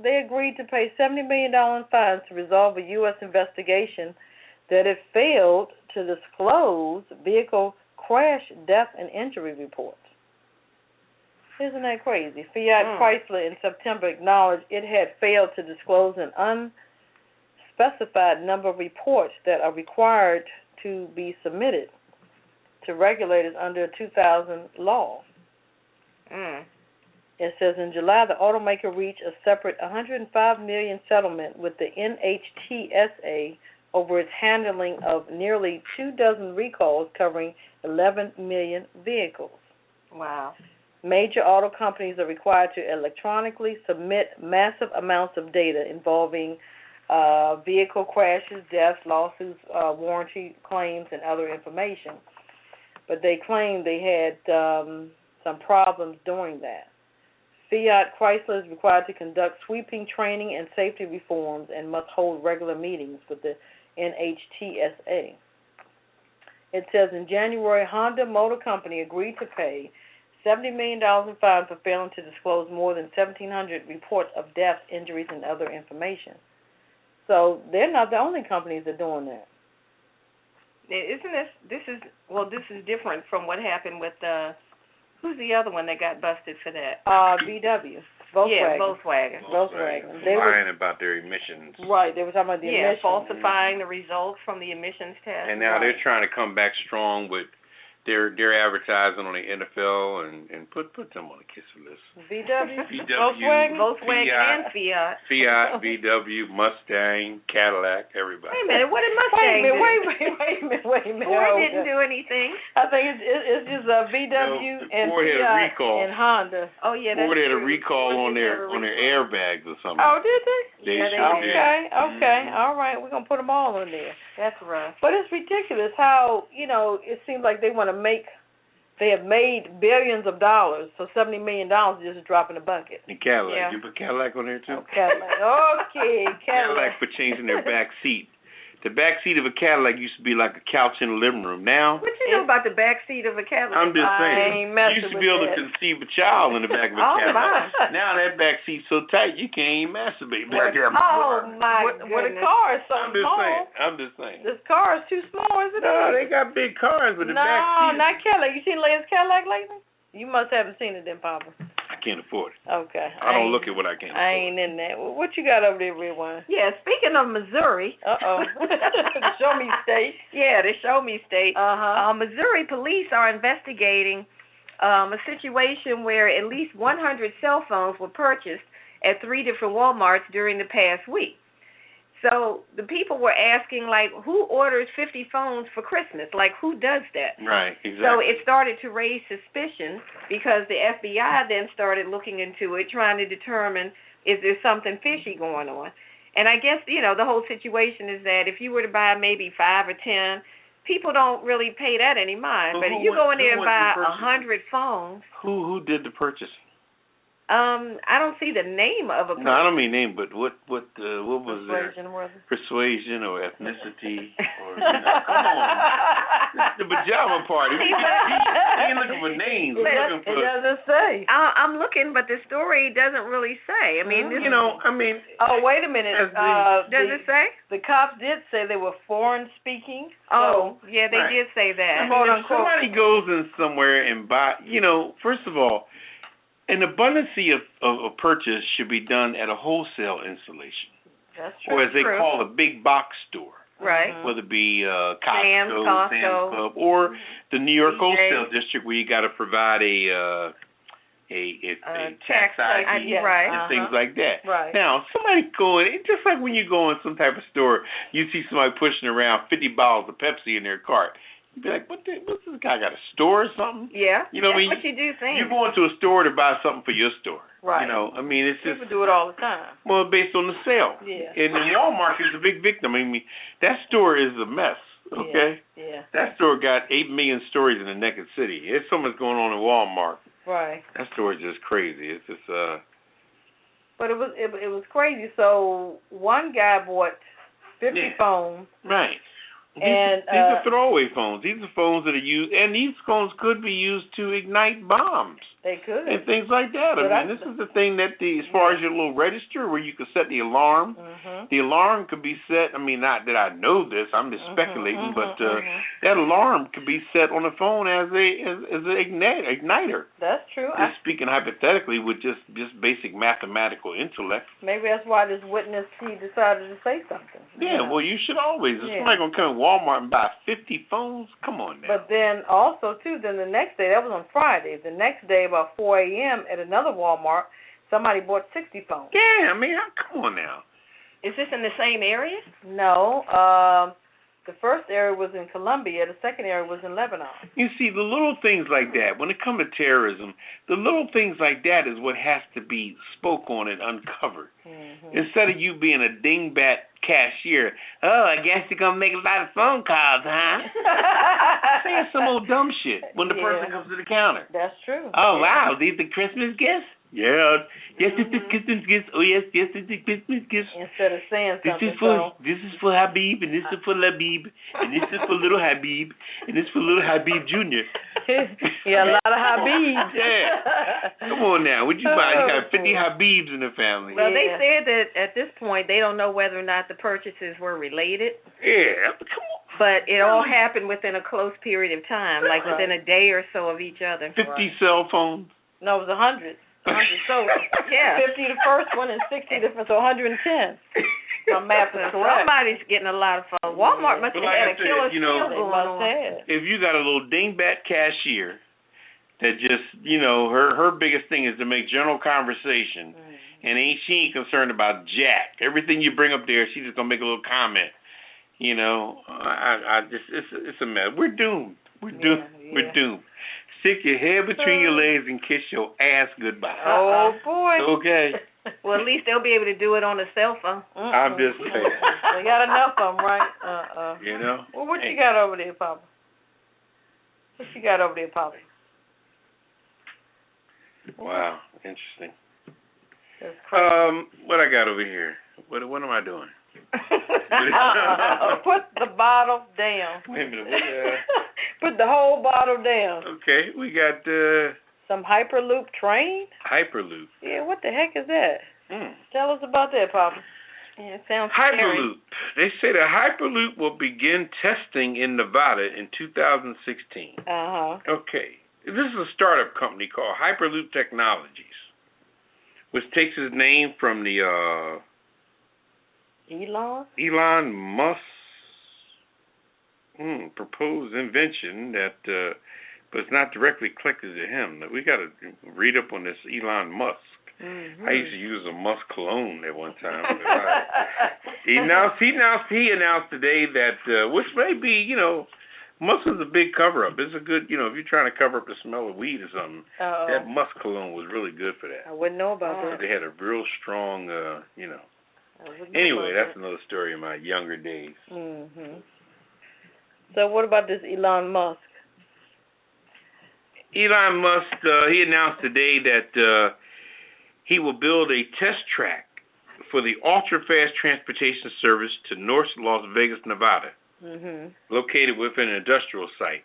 They agreed to pay $70 million in fines to resolve a U.S. investigation that it failed to disclose vehicle crash, death, and injury reports. Isn't that crazy? Fiat Chrysler in September acknowledged it had failed to disclose an unspecified number of reports that are required to be submitted to regulators under a 2000 law. It says in July, the automaker reached a separate $105 million settlement with the NHTSA over its handling of nearly 24 recalls covering 11 million vehicles. Wow. Major auto companies are required to electronically submit massive amounts of data involving vehicle crashes, deaths, lawsuits, warranty claims, and other information. But they claim they had some problems doing that. Fiat Chrysler is required to conduct sweeping training and safety reforms and must hold regular meetings with the NHTSA. It says in January, Honda Motor Company agreed to pay $70 million in fines for failing to disclose more than 1,700 reports of deaths, injuries, and other information. So they're not the only companies that are doing that. Isn't this is different from what happened with who's the other one that got busted for that? VW. Volkswagen. Yeah, Volkswagen. They lying about their emissions. Right, they were talking about the emissions. Falsifying the results from the emissions test. And now they're trying to come back strong with they're advertising on the NFL and put them on the kisser list. VW, Volkswagen, and Fiat. Fiat, VW, Mustang, Cadillac, everybody. Wait a minute, what did Mustang do? Wait a minute. Ford didn't do anything. I think it's just VW and Ford had a Fiat recall. and Honda. Oh yeah, that's Ford had a true. recall on their airbags or something. Oh, did they? They Yeah, they sure did. did. Okay, all right. We're gonna put them all in there. That's rough. But it's ridiculous how it seems like they want to make. They have made billions of dollars, so $70 million is just a drop in the bucket. And Cadillac, Yeah. you put Cadillac on there too. Oh, Cadillac. Okay, Cadillac for changing their back seat. The back seat of a Cadillac used to be like a couch in the living room. Now, What you know about the back seat of a Cadillac? I'm just I saying, ain't messing you used to with be able to that. conceive a child in the back of a Oh, Cadillac. my. Now that back seat's so tight you can't even masturbate back there. Oh my With a goodness. car is so I'm just small. saying. I'm just saying. This car is too small, isn't it? No, they got big cars with the back seat. No, not Cadillac. You seen latest Cadillac lately? You must haven't seen it then, Papa. I can't afford it. Okay. I don't look at what I can't afford. I ain't in that. What you got over there, Redwine? Yeah, speaking of Missouri. Uh-oh. Show me state. Yeah, the show me state. Uh-huh. Missouri police are investigating a situation where at least 100 cell phones were purchased at 3 different Walmarts during the past week. So the people were asking, like, who orders 50 phones for Christmas? Like, who does that? Right, exactly. So it started to raise suspicion because the FBI then started looking into it, trying to determine is there something fishy going on. And I guess, the whole situation is that if you were to buy maybe 5 or 10, people don't really pay that any mind. But if you go in there and buy 100 phones. Who did the purchase? I don't see the name of a person. No, I don't mean name, but what was their persuasion or ethnicity or come on, this is the pajama party. We ain't looking for names. We're looking for. It doesn't say. I'm looking, but the story doesn't really say. I mean, this Oh, wait a minute. does it say? The cops did say they were foreign speaking. Oh, yeah, they Right. did say that. If somebody goes in somewhere and buy, first of all, an abundance of purchase should be done at a wholesale installation, That's true. or as they call a big box store, Right. whether it be Sam's, Costco, Sam's Club, or the New York DJ. wholesale district where you got to provide a tax ID right. and things like that. Right. Now, somebody going, just like when you go in some type of store, you see somebody pushing around 50 bottles of Pepsi in their cart. You'd be like, what's this guy got a store or something? Yeah. You know That's what I mean? what you do think. You go into a store to buy something for your store. Right. It's just, People do it all the time. well, based on the sale. Yeah. And then Walmart is a big victim. I mean, that store is a mess, okay? Yeah. That store got 8 million stories in the naked city. There's so much going on in Walmart. Right. That store is just crazy. It's just, But it was crazy. So one guy bought 50 phones. Right. These And are throwaway phones. These are phones that are used, and these phones could be used to ignite bombs They could. and things like that. But This is the thing that as far as your little register where you can set the alarm. Mm-hmm. The alarm could be set. I mean, not that I know this. I'm just speculating, but that alarm could be set on the phone as an igniter. That's true. Just speaking hypothetically with just basic mathematical intellect. Maybe that's why this witness, he decided to say something. Yeah, well, you should always. If somebody going to come in Walmart and buy 50 phones, come on now. But then also, too, then the next day, that was on Friday, the next day about 4 a.m. at another Walmart, somebody bought 60 phones. Yeah, I mean, come on now. Is this in the same area? No. The first area was in Colombia. The second area was in Lebanon. You see, the little things like that, when it comes to terrorism, the little things like that is what has to be spoke on and uncovered. Mm-hmm. Instead of you being a dingbat cashier, I guess you're going to make a lot of phone calls, huh? Saying some old dumb shit when the person comes to the counter. That's true. Oh, wow, these the Christmas gifts? Yeah. Yes, it's the Christmas gifts. Oh, yes, it's the Christmas gifts. Instead of saying This something. is for Habib, and this is for Labib, and this is for little Habib, and this is for little Habib Jr. Yeah, a lot of Habibs. Yeah. Come on now. What you buy? You got 50 Habibs in the family. Well, they said that at this point they don't know whether or not the purchases were related. Yeah. Come on. But it all happened within a close period of time, like within a day or so of each other. 50 cell phones. No, it was 100. 100. So, Yeah. 50 the first one and 60 different, so 110. My math is correct. Somebody's getting a lot of fun. Walmart must have But like had I a killer said, you know, steal going on. if you got a little dingbat cashier that just, you know, her biggest thing is to make general conversation, and she ain't concerned about jack. Everything you bring up there, she's just gonna make a little comment. You know, I just it's a mess. We're doomed. We're doomed. Yeah. We're doomed. Stick your head between your legs and kiss your ass goodbye. Oh boy. Okay. Well, at least they'll be able to do it on a cell phone. I'm just saying. They got enough of them, right? You know. Well, what you got over there, Papa? What you got over there, Papa? Wow, interesting. That's crazy. What I got over here? What am I doing? Put the bottle down. Wait a minute. Put the whole bottle down. Okay, we got some Hyperloop train. Hyperloop. Yeah, what the heck is that? Tell us about that, Papa. Yeah, it sounds Hyperloop. They say the Hyperloop will begin testing in Nevada in 2016. Okay. This is a startup company called Hyperloop Technologies, which takes its name from the Elon Musk proposed invention that, but it's not directly connected to him. We got to read up on this Elon Musk. I used to use a Musk cologne at one time. He announced today that, which may be, you know, Musk is a big cover-up. It's a good, you know, if you're trying to cover up the smell of weed or something, that Musk cologne was really good for that. I wouldn't know about that. They had a real strong, you know. Anyway, that's another story in my younger days. So what about this Elon Musk? Elon Musk, he announced today that he will build a test track for the ultra-fast transportation service to North Las Vegas, Nevada, located within an industrial site.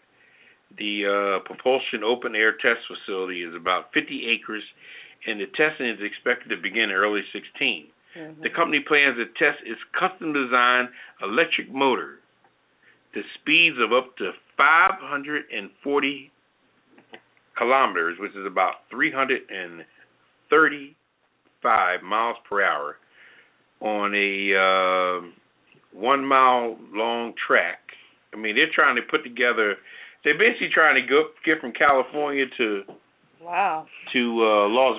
The propulsion open-air test facility is about 50 acres, and the testing is expected to begin in early 2016. The company plans to test its custom-designed electric motor to speeds of up to 540 kilometers, which is about 335 miles per hour, on a 1 mile long track. I mean, they're trying to put together. They're basically trying to get from California to Las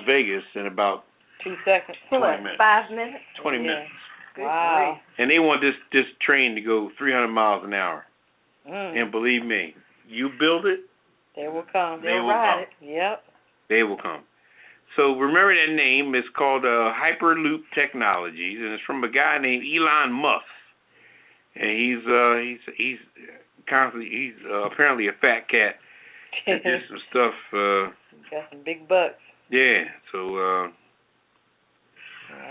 Vegas in about 2 seconds. 20 minutes. 5 minutes? 20 minutes. Wow. And they want this train to go 300 miles an hour. And believe me, you build it, they will come. They'll ride it. Yep. They will come. So remember that name. It's called Hyperloop Technologies, and it's from a guy named Elon Musk. And he's apparently a fat cat that did some stuff. Got some big bucks. Yeah.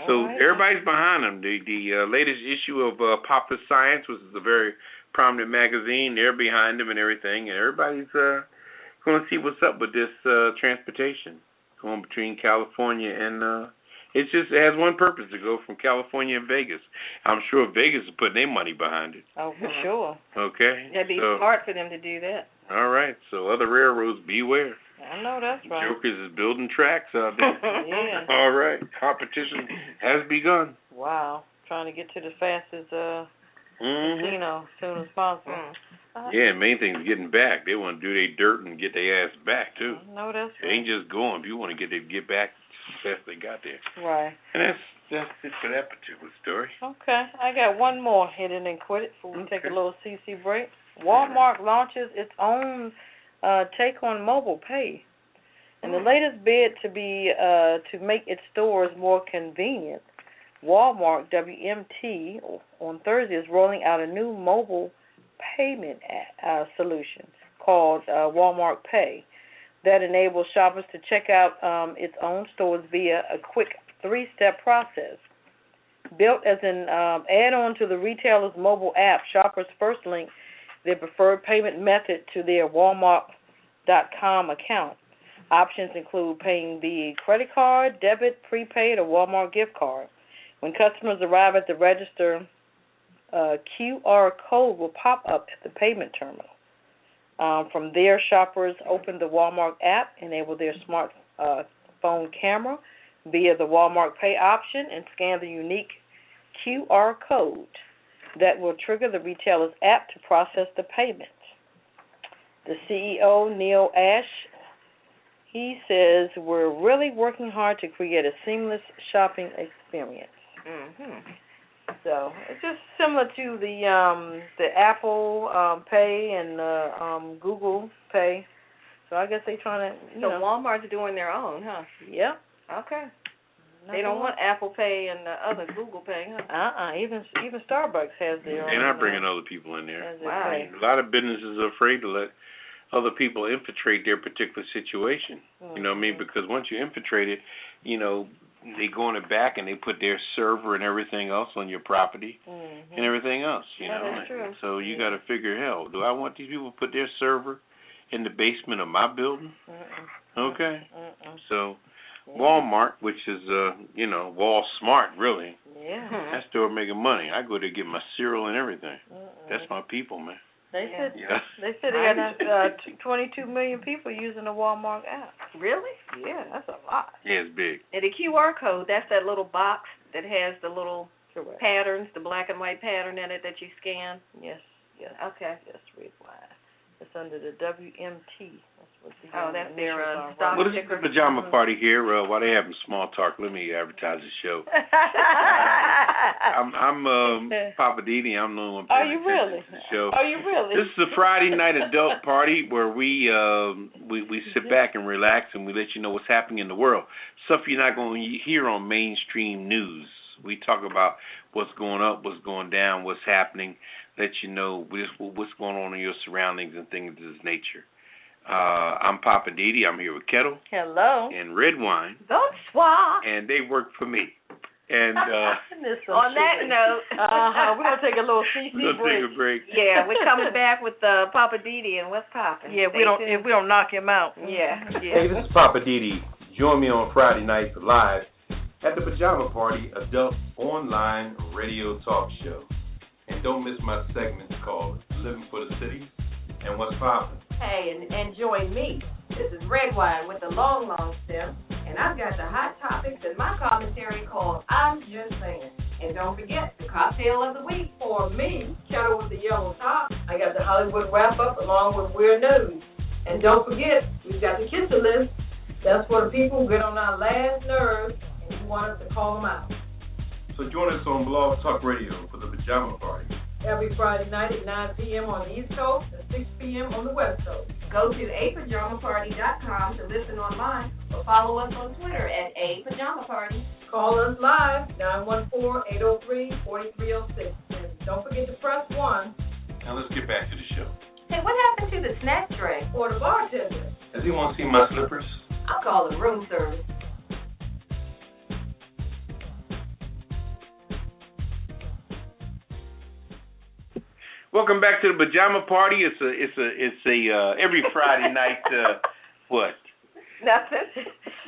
So everybody's behind him. The latest issue of Poppa Science, which is a very prominent magazine, they're behind him and everything, and everybody's going to see what's up with this transportation going between California and it has one purpose, to go from California and Vegas. I'm sure Vegas is putting their money behind it. Oh, for sure. Okay. That'd be smart for them to do that. All right. So other railroads, beware. I know that's right. Jokers is building tracks out there. Yeah. All right. Competition has begun. Wow. Trying to get to the fastest casino as soon as possible. Yeah, main thing is getting back. They want to do their dirt and get their ass back too. No, that's right. They ain't just going. If you want to get back as fast as they got there. Right. And that's it for that particular story. Okay. I got one more hit it and quit it before we take a little CC break. Walmart launches its own take on mobile pay. And the latest bid to make its stores more convenient, Walmart WMT on Thursday is rolling out a new mobile payment solution called Walmart Pay that enables shoppers to check out its own stores via a quick 3-step process. Built as an add-on to the retailer's mobile app, shoppers first link their preferred payment method to their Walmart.com account. Options include paying via credit card, debit, prepaid, or Walmart gift card. When customers arrive at the register, a QR code will pop up at the payment terminal. From there, shoppers open the Walmart app, enable their smartphone camera via the Walmart Pay option, and scan the unique QR code that will trigger the retailer's app to process the payment. The CEO, Neil Ash, he says, we're really working hard to create a seamless shopping experience. So it's just similar to the Apple Pay and Google Pay. So I guess they're trying to, So Walmart's doing their own, huh? Yep. Okay. They don't want Apple Pay and the other Google Pay, huh? Even Starbucks has their own. They're not bringing other people in there. Wow. A lot of businesses are afraid to let other people infiltrate their particular situation. You know what I mean? Because once you infiltrate it, they go in the back and they put their server and everything else on your property and everything else, That is true. So you got to figure, hell, do I want these people to put their server in the basement of my building? Okay. So Walmart, which is, Wall Smart, really. Yeah. That store making money. I go there to get my cereal and everything. That's my people, man. They said they got 22 million people using the Walmart app. Really? Yeah, that's a lot. Yeah, it's big. And the QR code, that's that little box that has the little patterns, the black and white pattern in it that you scan? Yes. Okay. Yes, Redwine. It's under the WMT. That's their stock Well, this is ticker. the Pajama Party here. While they having small talk, let me advertise the show. I'm Poppa DD. I'm the one Are you really? the show. Are you really? This is a Friday night adult party where we sit back and relax and we let you know what's happening in the world. Stuff you're not going to hear on mainstream news. We talk about what's going up, what's going down, what's happening. Let you know what's going on in your surroundings and things of this nature. I'm Poppa DD. I'm here with Ketel. Hello. And Redwine. Bonsoir. And they work for me. And on that note, we're gonna take a little CC we're gonna take a break. Yeah, we're coming back with Poppa DD and what's poppin'. Yeah, if we don't knock him out. Yeah. Hey, this is Poppa DD. Join me on Friday nights live at the Pajama Party Adult Online Radio Talk Show. And don't miss my segments called Living for the City and What's Poppin'. Hey, and join me. This is Redwine with the long stem, and I've got the hot topics in my commentary called I'm Just Saying. And don't forget, the cocktail of the week for me, Ketel with the yellow top. I got the Hollywood wrap-up along with Weird News. And don't forget, we've got the Kisser list. That's for the people who get on our last nerves, and you want us to call them out. So join us on Blog Talk Radio for the Pajama Party. Every Friday night at 9 p.m. on the East Coast and 6 p.m. on the West Coast. Go to apajamaparty.com to listen online or follow us on Twitter at apajamaparty. Call us live, 914-803-4306. And don't forget to press 1. Now let's get back to the show. Hey, what happened to the snack tray or the bartender? Does anyone see my slippers? I'll call it room service. Welcome back to the Pajama Party. It's a every Friday night. What? Nothing.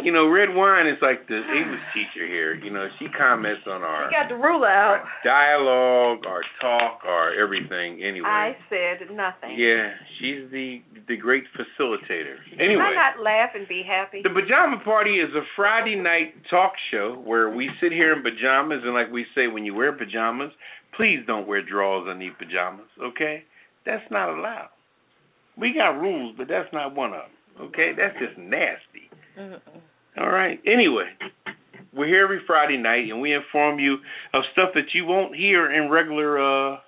Redwine is like the English teacher here. She comments on our. She got the ruler out. Our dialogue, our talk, our everything. Anyway. I said nothing. Yeah, she's the great facilitator. Anyway. Can I not laugh and be happy? The Pajama Party is a Friday night talk show where we sit here in pajamas, and like we say, when you wear pajamas, please don't wear drawers underneath pajamas, okay? That's not allowed. We got rules, but that's not one of them, okay? That's just nasty. All right. Anyway, we're here every Friday night, and we inform you of stuff that you won't hear in regular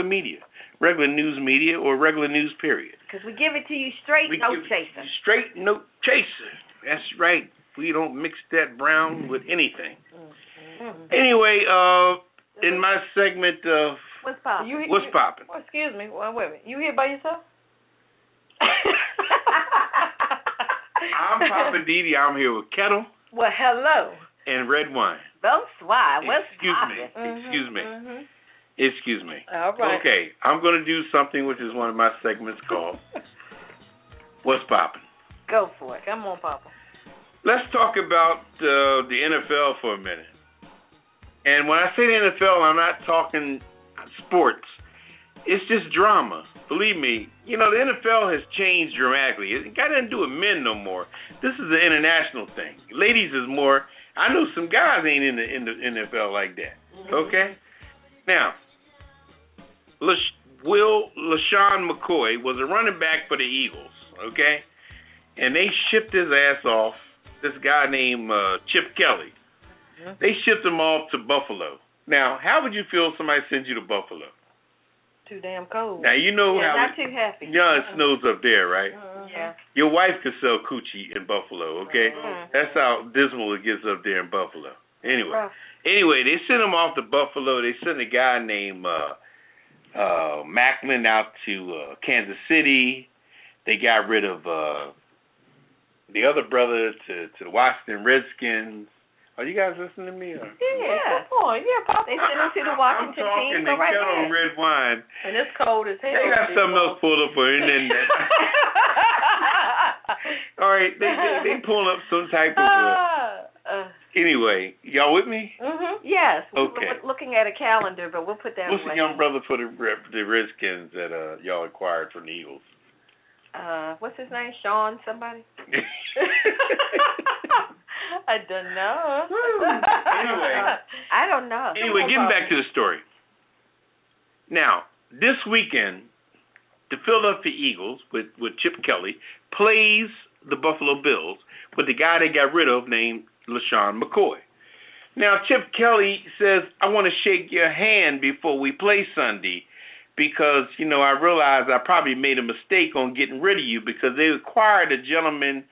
media, regular news media, or regular news period. Because we give it to you straight, no chaser. Straight, no chaser. That's right. We don't mix that brown with anything. Anyway, in my segment of What's Poppin'? What's Poppin'? Oh, excuse me. Wait a minute. You here by yourself? I'm Poppa DD. I'm here with Ketel. Well, hello. And Redwine. Bonsoir. What's Excuse me. Excuse me. All right. Okay, I'm going to do something which is one of my segments called What's Poppin'? Go for it. Come on, Papa. Let's talk about the NFL for a minute. And when I say the NFL, I'm not talking sports. It's just drama. Believe me, the NFL has changed dramatically. It got nothing to do with men no more. This is an international thing. Ladies is more. I know some guys ain't in the NFL like that. Okay? Now, LaShawn McCoy was a running back for the Eagles, okay? And they shipped his ass off, this guy named Chip Kelly. They shipped him off to Buffalo. Now, how would you feel if somebody sends you to Buffalo? Too damn cold. Now, you know how not too happy. it snows up there, right? Yeah. Your wife could sell coochie in Buffalo, okay? That's how dismal it gets up there in Buffalo. Anyway, they sent him off to Buffalo. They sent a guy named Macklin out to Kansas City. They got rid of the other brother to the Washington Redskins. Are you guys listening to me? Or? Yeah. Come on. Yeah, Pop. They sent him to the Washington team. I'm talking to Ketel and Redwine. And it's cold as hell. They got something else pulled up for you. All right, they pull up some type of. Anyway, y'all with me? Yes. Okay. We're looking at a calendar, but we'll put that What's away. the young brother for the Redskins that y'all acquired from the Eagles? What's his name? Sean somebody? I don't know. Anyway. I don't know. Anyway, getting back to the story. Now, this weekend, the Philadelphia Eagles with Chip Kelly plays the Buffalo Bills with the guy they got rid of named LaShawn McCoy. Now, Chip Kelly says, I want to shake your hand before we play Sunday because, I realized I probably made a mistake on getting rid of you because they acquired a gentleman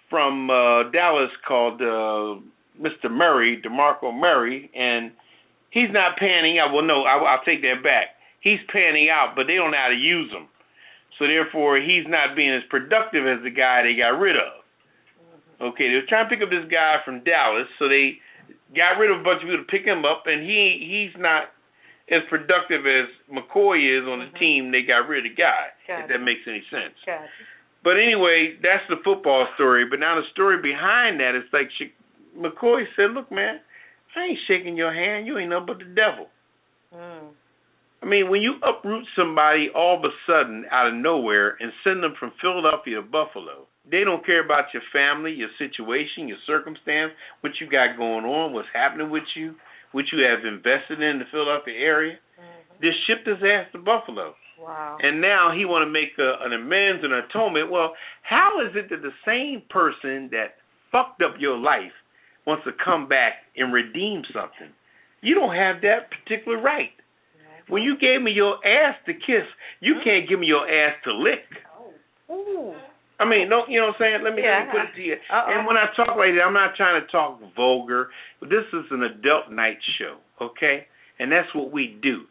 from Dallas called Mr. Murray, DeMarco Murray, and he's not panning out. Well, no, I'll take that back. He's panning out, but they don't know how to use him. So, therefore, he's not being as productive as the guy they got rid of. Okay, they were trying to pick up this guy from Dallas, so they got rid of a bunch of people to pick him up, and he's not as productive as McCoy is on the team they got rid of the guy, if that makes any sense. But anyway, that's the football story. But now the story behind that is like McCoy said, look, man, I ain't shaking your hand. You ain't nothing but the devil. I mean, when you uproot somebody all of a sudden out of nowhere and send them from Philadelphia to Buffalo, they don't care about your family, your situation, your circumstance, what you got going on, what's happening with you, what you have invested in the Philadelphia area. Just shipped his ass to Buffalo. Wow. And now he want to make an amends and atonement. Well, how is it that the same person that fucked up your life wants to come back and redeem something? You don't have that particular right. When you gave me your ass to kiss, you can't give me your ass to lick. I mean, no, you know what I'm saying? Let me put it to you. And when I talk like that, I'm not trying to talk vulgar. But this is an adult night show, okay? And that's what we do.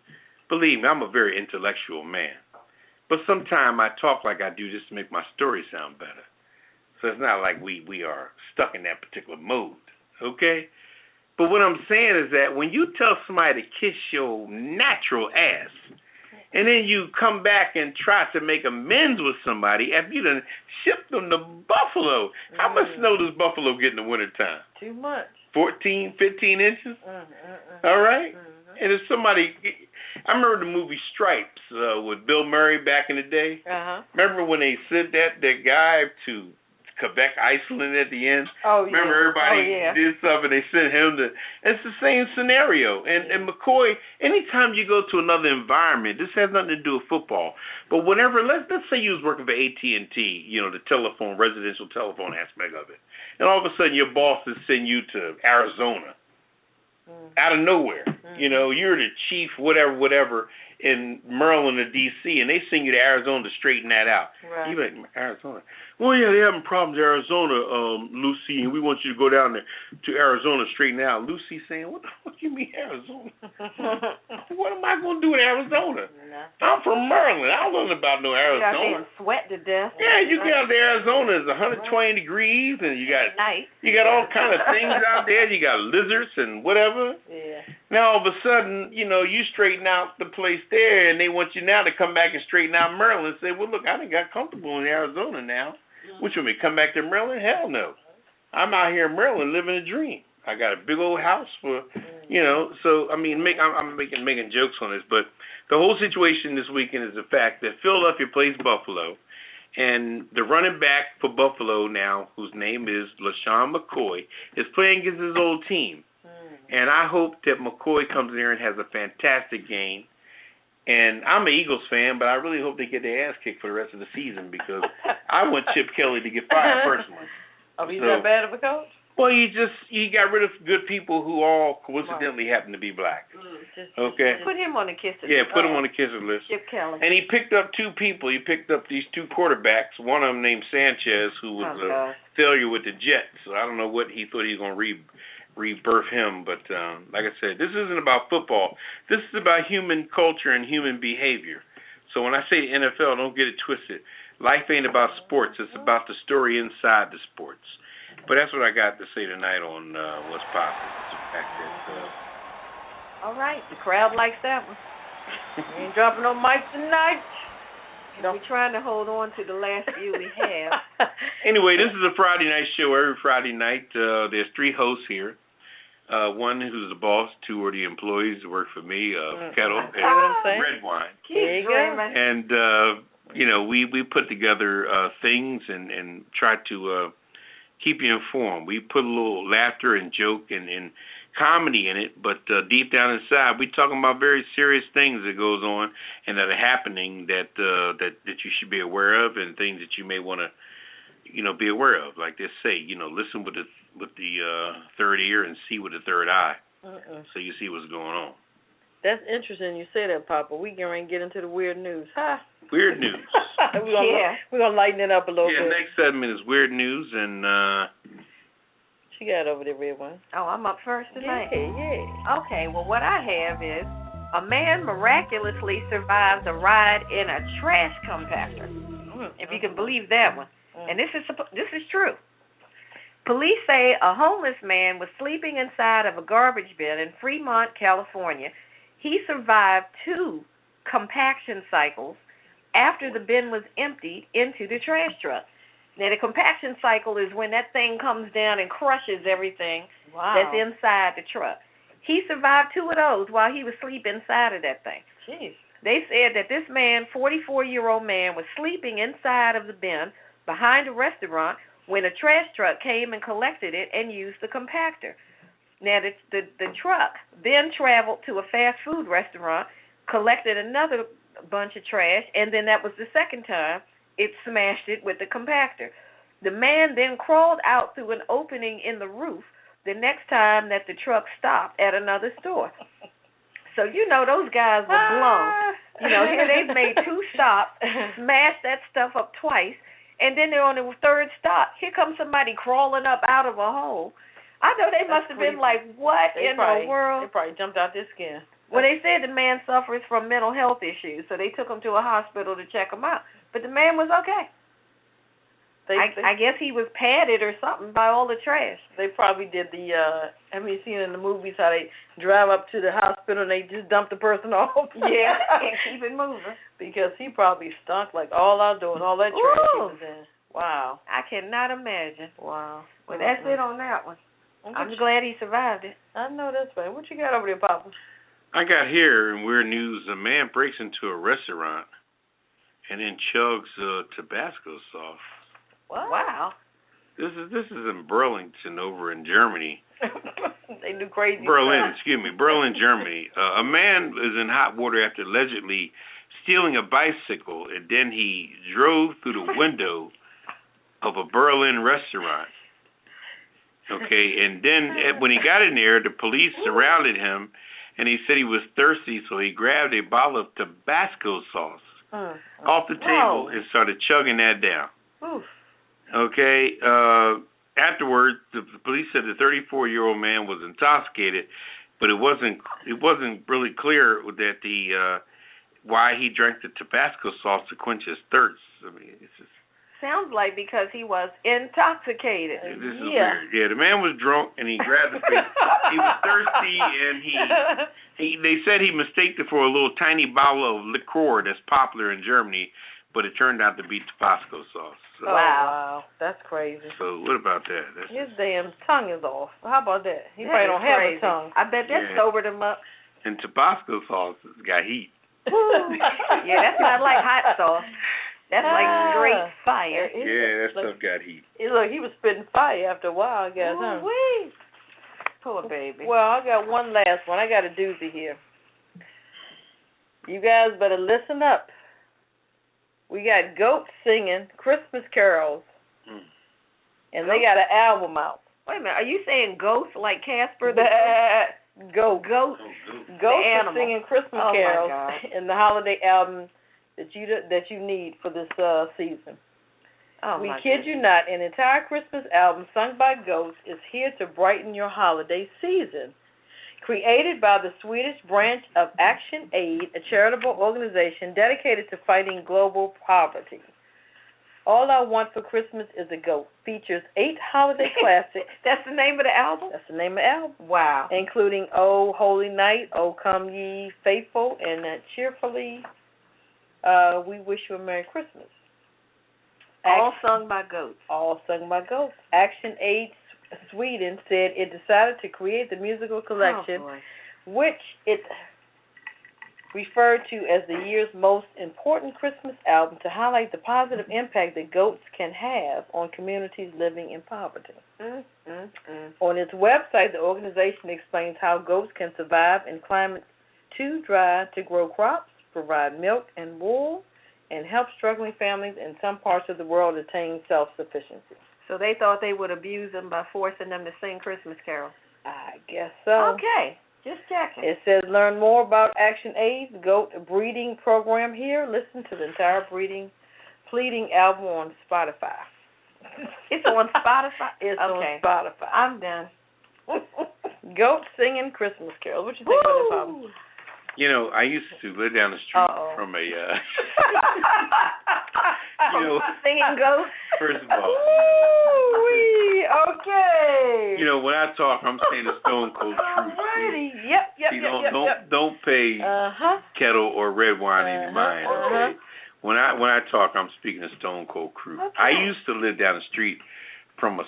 Believe me, I'm a very intellectual man. But sometimes I talk like I do just to make my story sound better. So it's not like we are stuck in that particular mode, okay? But what I'm saying is that when you tell somebody to kiss your natural ass, and then you come back and try to make amends with somebody after you done shipped them to Buffalo. How much snow does Buffalo get in the wintertime? Too much. 14, 15 inches? All right? And if somebody, I remember the movie Stripes with Bill Murray back in the day. Remember when they sent that guy to Quebec, Iceland at the end? Remember everybody did something, they sent him to, it's the same scenario. And McCoy, anytime you go to another environment, this has nothing to do with football, but whenever, let's say you was working for AT&T, the telephone, residential telephone aspect of it, and all of a sudden your boss is sending you to Arizona. Out of nowhere, you're the chief, whatever, in Maryland or D.C., and they send you to Arizona to straighten that out. Right. You're like, Arizona? Well, yeah, they're having problems in Arizona, Lucy, and we want you to go down there to Arizona to straighten it out. Lucy saying, what the fuck you mean Arizona? What am I going to do in Arizona? I'm from Maryland. I don't know nothing about no Arizona. You got sweat to death. Yeah, you get out to Arizona, it's 120 degrees, and you got all kind of things out there. You got lizards and whatever. Yeah. Now, all of a sudden, you straighten out the place there, and they want you now to come back and straighten out Maryland and say, well, look, I done got comfortable in Arizona now. What you want me to come back to Maryland? Hell no. I'm out here in Maryland living a dream. I got a big old house for, so, I mean, I'm making jokes on this, but the whole situation this weekend is the fact that Philadelphia plays Buffalo, and the running back for Buffalo now, whose name is LaShawn McCoy, is playing against his old team. And I hope that McCoy comes in there and has a fantastic game. And I'm an Eagles fan, but I really hope they get their ass kicked for the rest of the season because I want Chip Kelly to get fired personally. Oh, he's that bad of a coach? Well, he got rid of good people who all coincidentally happen to be black. Okay. Put him on the kisser list. Yeah, put him on the kisser list. Chip Kelly. And he picked up two people. He picked up these two quarterbacks. One of them named Sanchez, who was a failure with the Jets. So I don't know what he thought he was going to rebirth him. But like I said, this isn't about football. This is about human culture and human behavior. So when I say NFL, don't get it twisted. Life ain't about sports. It's about the story inside the sports. But that's what I got to say tonight on What's Poppin'. All right. The crowd likes that one. We ain't dropping no mics tonight. We're trying to hold on to the last few we have. Anyway, this is a Friday night show. Every Friday night, there's three hosts here. One who's the boss, two are the employees who work for me, Ketel and Redwine. There you go. And, we put together things and try to keep you informed. We put a little laughter and joke and comedy in it, but deep down inside, we're talking about very serious things that goes on and that are happening that you should be aware of, and things that you may want to, be aware of. Like they say, listen with the third ear and see with the third eye, so you see what's going on. That's interesting you say that, Papa. We can get into the weird news. Huh? Weird news. We're gonna lighten it up a little bit. Yeah, next segment is weird news, and she got over there, Redwine. Oh, I'm up first tonight. Yeah. Okay, well, what I have is a man miraculously survives a ride in a trash compactor. If you can believe that one. And this is true. Police say a homeless man was sleeping inside of a garbage bin in Fremont, California. He survived 2 compaction cycles after the bin was emptied into the trash truck. Now, the compaction cycle is when that thing comes down and crushes everything that's inside the truck. He survived 2 of those while he was sleeping inside of that thing. Jeez. They said that this man, 44-year-old man, was sleeping inside of the bin behind a restaurant when a trash truck came and collected it and used the compactor. Now, the truck then traveled to a fast food restaurant, collected another bunch of trash, and then that was the second time it smashed it with the compactor. The man then crawled out through an opening in the roof the next time that the truck stopped at another store. So, those guys were blown. Here they've made 2 stops, smashed that stuff up twice, and then they're on the 3rd stop. Here comes somebody crawling up out of a hole. I know they must have been like, what in the world? They probably jumped out their skin. Well, they said the man suffers from mental health issues, so they took him to a hospital to check him out. But the man was okay. I guess he was padded or something by all the trash. They probably did have you seen in the movies how they drive up to the hospital and they just dump the person off? Yeah, and keep it moving. Because he probably stunk like all outdoors, all that trash he was in. Wow. I cannot imagine. Wow. Well, that's it on that one. I'm glad he survived it. I know that's right. What you got over there, Papa? I got here in weird news, a man breaks into a restaurant and then chugs Tabasco sauce. What? Wow. This is in Burlington over in Germany. They do crazy Berlin, Germany. A man is in hot water after allegedly stealing a bicycle, and then he drove through the window of a Berlin restaurant. Okay, and then when he got in there, the police surrounded him, and he said he was thirsty, so he grabbed a bottle of Tabasco sauce off the table and started chugging that down. Oof. Okay, afterwards, the police said the 34-year-old man was intoxicated, but it wasn't really clear that why he drank the Tabasco sauce to quench his thirst. I mean, it's just sounds like because he was intoxicated. This is weird. Yeah, the man was drunk and he grabbed the face. He was thirsty and they said he mistaked it for a little tiny bottle of liqueur that's popular in Germany, but it turned out to be Tabasco sauce. So, wow, that's crazy. So what about that? His damn tongue is off. How about that? He probably don't have a tongue. I bet that sobered him up. And Tabasco sauce has got heat. Yeah, that's not like hot sauce. That's like straight fire. Yeah, that stuff got heat. Look, he was spitting fire after a while, I guess, huh? Poor baby. Well, I got one last one. I got a doozy here. You guys better listen up. We got goats singing Christmas carols, and they got an album out. Wait a minute. Are you saying ghosts like Casper? Goats. Goats. Goats are singing Christmas carols my God. in the holiday album that you need for this season. Oh, we my kid goodness. you not, an entire Christmas album sung by goats is here to brighten your holiday season. Created by the Swedish branch of Action Aid, a charitable organization dedicated to fighting global poverty. All I Want for Christmas is a Goat features 8 holiday classics. That's the name of the album? That's the name of the album. Wow. Including Oh Holy Night, Oh Come Ye Faithful, and Cheerfully We Wish You a Merry Christmas. All sung by goats. All sung by goats. Action Aid Sweden said it decided to create the musical collection, which it referred to as the year's most important Christmas album, to highlight the positive impact that goats can have on communities living in poverty. On its website, the organization explains how goats can survive in climates too dry to grow crops, provide milk and wool, and help struggling families in some parts of the world attain self-sufficiency. So they thought they would abuse them by forcing them to sing Christmas carols. I guess so. Okay, just checking. It says learn more about Action Aid's goat breeding program here. Listen to the entire pleading album on Spotify. It's on Spotify? It's okay. on Spotify. I'm done. Goat singing Christmas carols. What you think about that, Papa? You know, I used to live down the street from a, singing goats? First of all. Okay. You know, when I talk, I'm saying the stone cold truth. Alrighty. Yep. See, don't pay Ketel or Redwine any mind, okay? When I talk, I'm speaking of stone cold truth. Okay. I used to live down the street from a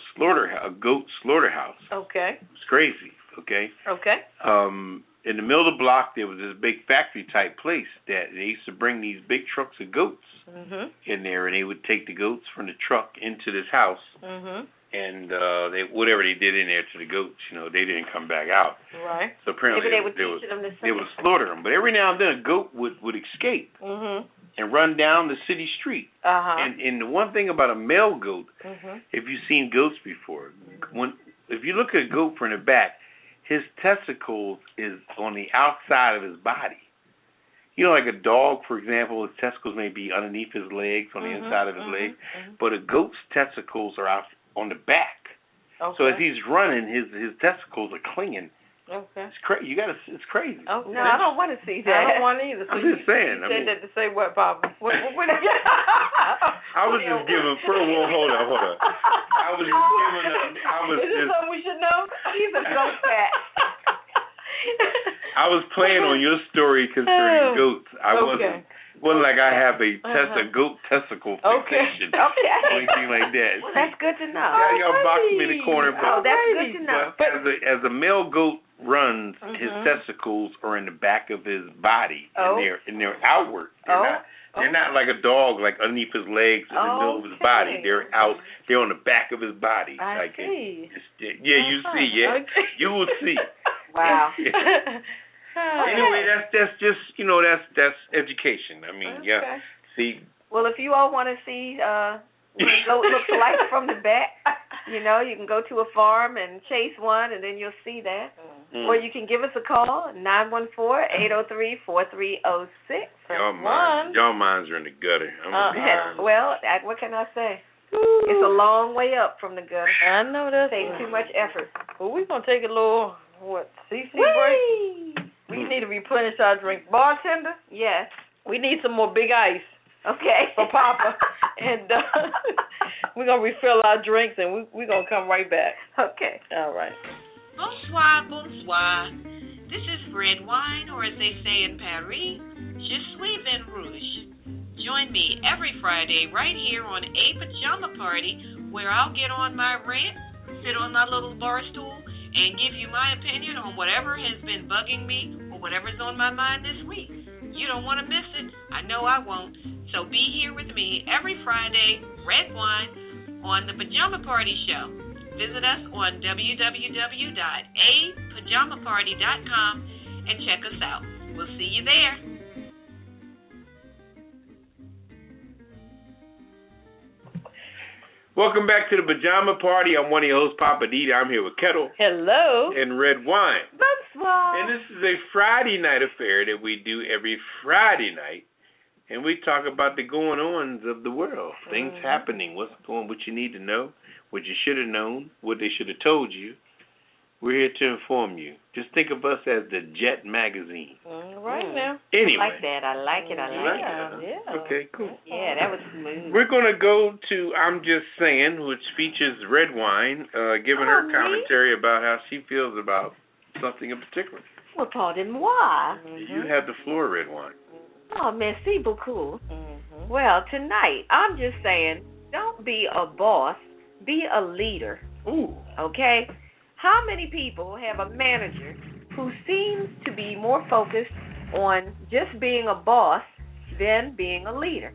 goat slaughterhouse. Okay. It's crazy, okay? Okay. In the middle of the block, there was this big factory-type place that they used to bring these big trucks of goats in there, and they would take the goats from the truck into this house, and whatever they did in there to the goats, they didn't come back out. Right. So apparently Maybe they would slaughter them. But every now and then a goat would escape and run down the city street. And the one thing about a male goat, if you've seen goats before, if you look at a goat from the back, his testicles is on the outside of his body. Like a dog, for example, his testicles may be underneath his legs, on the inside of his legs, but a goat's testicles are out on the back. Okay. So as he's running, his testicles are clinging. Okay. It's crazy. It's crazy. Oh, no, I don't want to see that. I don't want either. So I'm just saying. You said that to say what, Papa? What I was just giving. Hold on. I was just giving. Is this something we should know? He's a goat fat. I was playing on your story concerning goats. I wasn't like I have a goat testicle fixation or anything like that. Well, that's good to know. Y'all boxed me in the corner. That's good to know. But as a male goat runs, his testicles are in the back of his body, and they're outward. They're not like a dog, like underneath his legs in the middle of his body. They're out. They're on the back of his body. I see. You see. Yeah, you will see. Wow. Anyway, that's just that's education. I mean, yeah. See. Well, if you all want to see what a goat looks like from the back, you can go to a farm and chase one, and then you'll see that. Or you can give us a call, 914-803-4306. Y'all minds are in the gutter. Well, what can I say? It's a long way up from the gutter. I know that. Takes too much effort. Well, we're going to take a little, CC break? We need to replenish our drink. Bartender? Yes. We need some more big ice. Okay. For Papa. And we're going to refill our drinks, and we're going to come right back. Okay. All right. Bonsoir. This is Redwine, or as they say in Paris, Je suis vin rouge. Join me every Friday right here on A Pajama Party, where I'll get on my rant, sit on my little bar stool, and give you my opinion on whatever has been bugging me or whatever's on my mind this week. You don't want to miss it. I know I won't. So be here with me every Friday, Redwine, on the Pajama Party Show. Visit us on www.apajamaparty.com and check us out. We'll see you there. Welcome back to the Pajama Party. I'm one of your hosts, Poppa DD. I'm here with Ketel. Hello. And Redwine. Bonsoir. And this is a Friday night affair that we do every Friday night. And we talk about the going-ons of the world, things happening, what's going, what you need to know, what you should have known, what they should have told you. We're here to inform you. Just think of us as the Jet Magazine. Right now. Anyway. I like that. I like it. Yeah. Okay, cool. Yeah, that was smooth. We're going to go to I'm Just Saying, which features Redwine, giving her commentary about how she feels about something in particular. Well, pardon-moi. You have the floor, Redwine. Oh, merci beaucoup. Well, tonight, I'm just saying, don't be a boss, be a leader. Ooh. Okay? How many people have a manager who seems to be more focused on just being a boss than being a leader?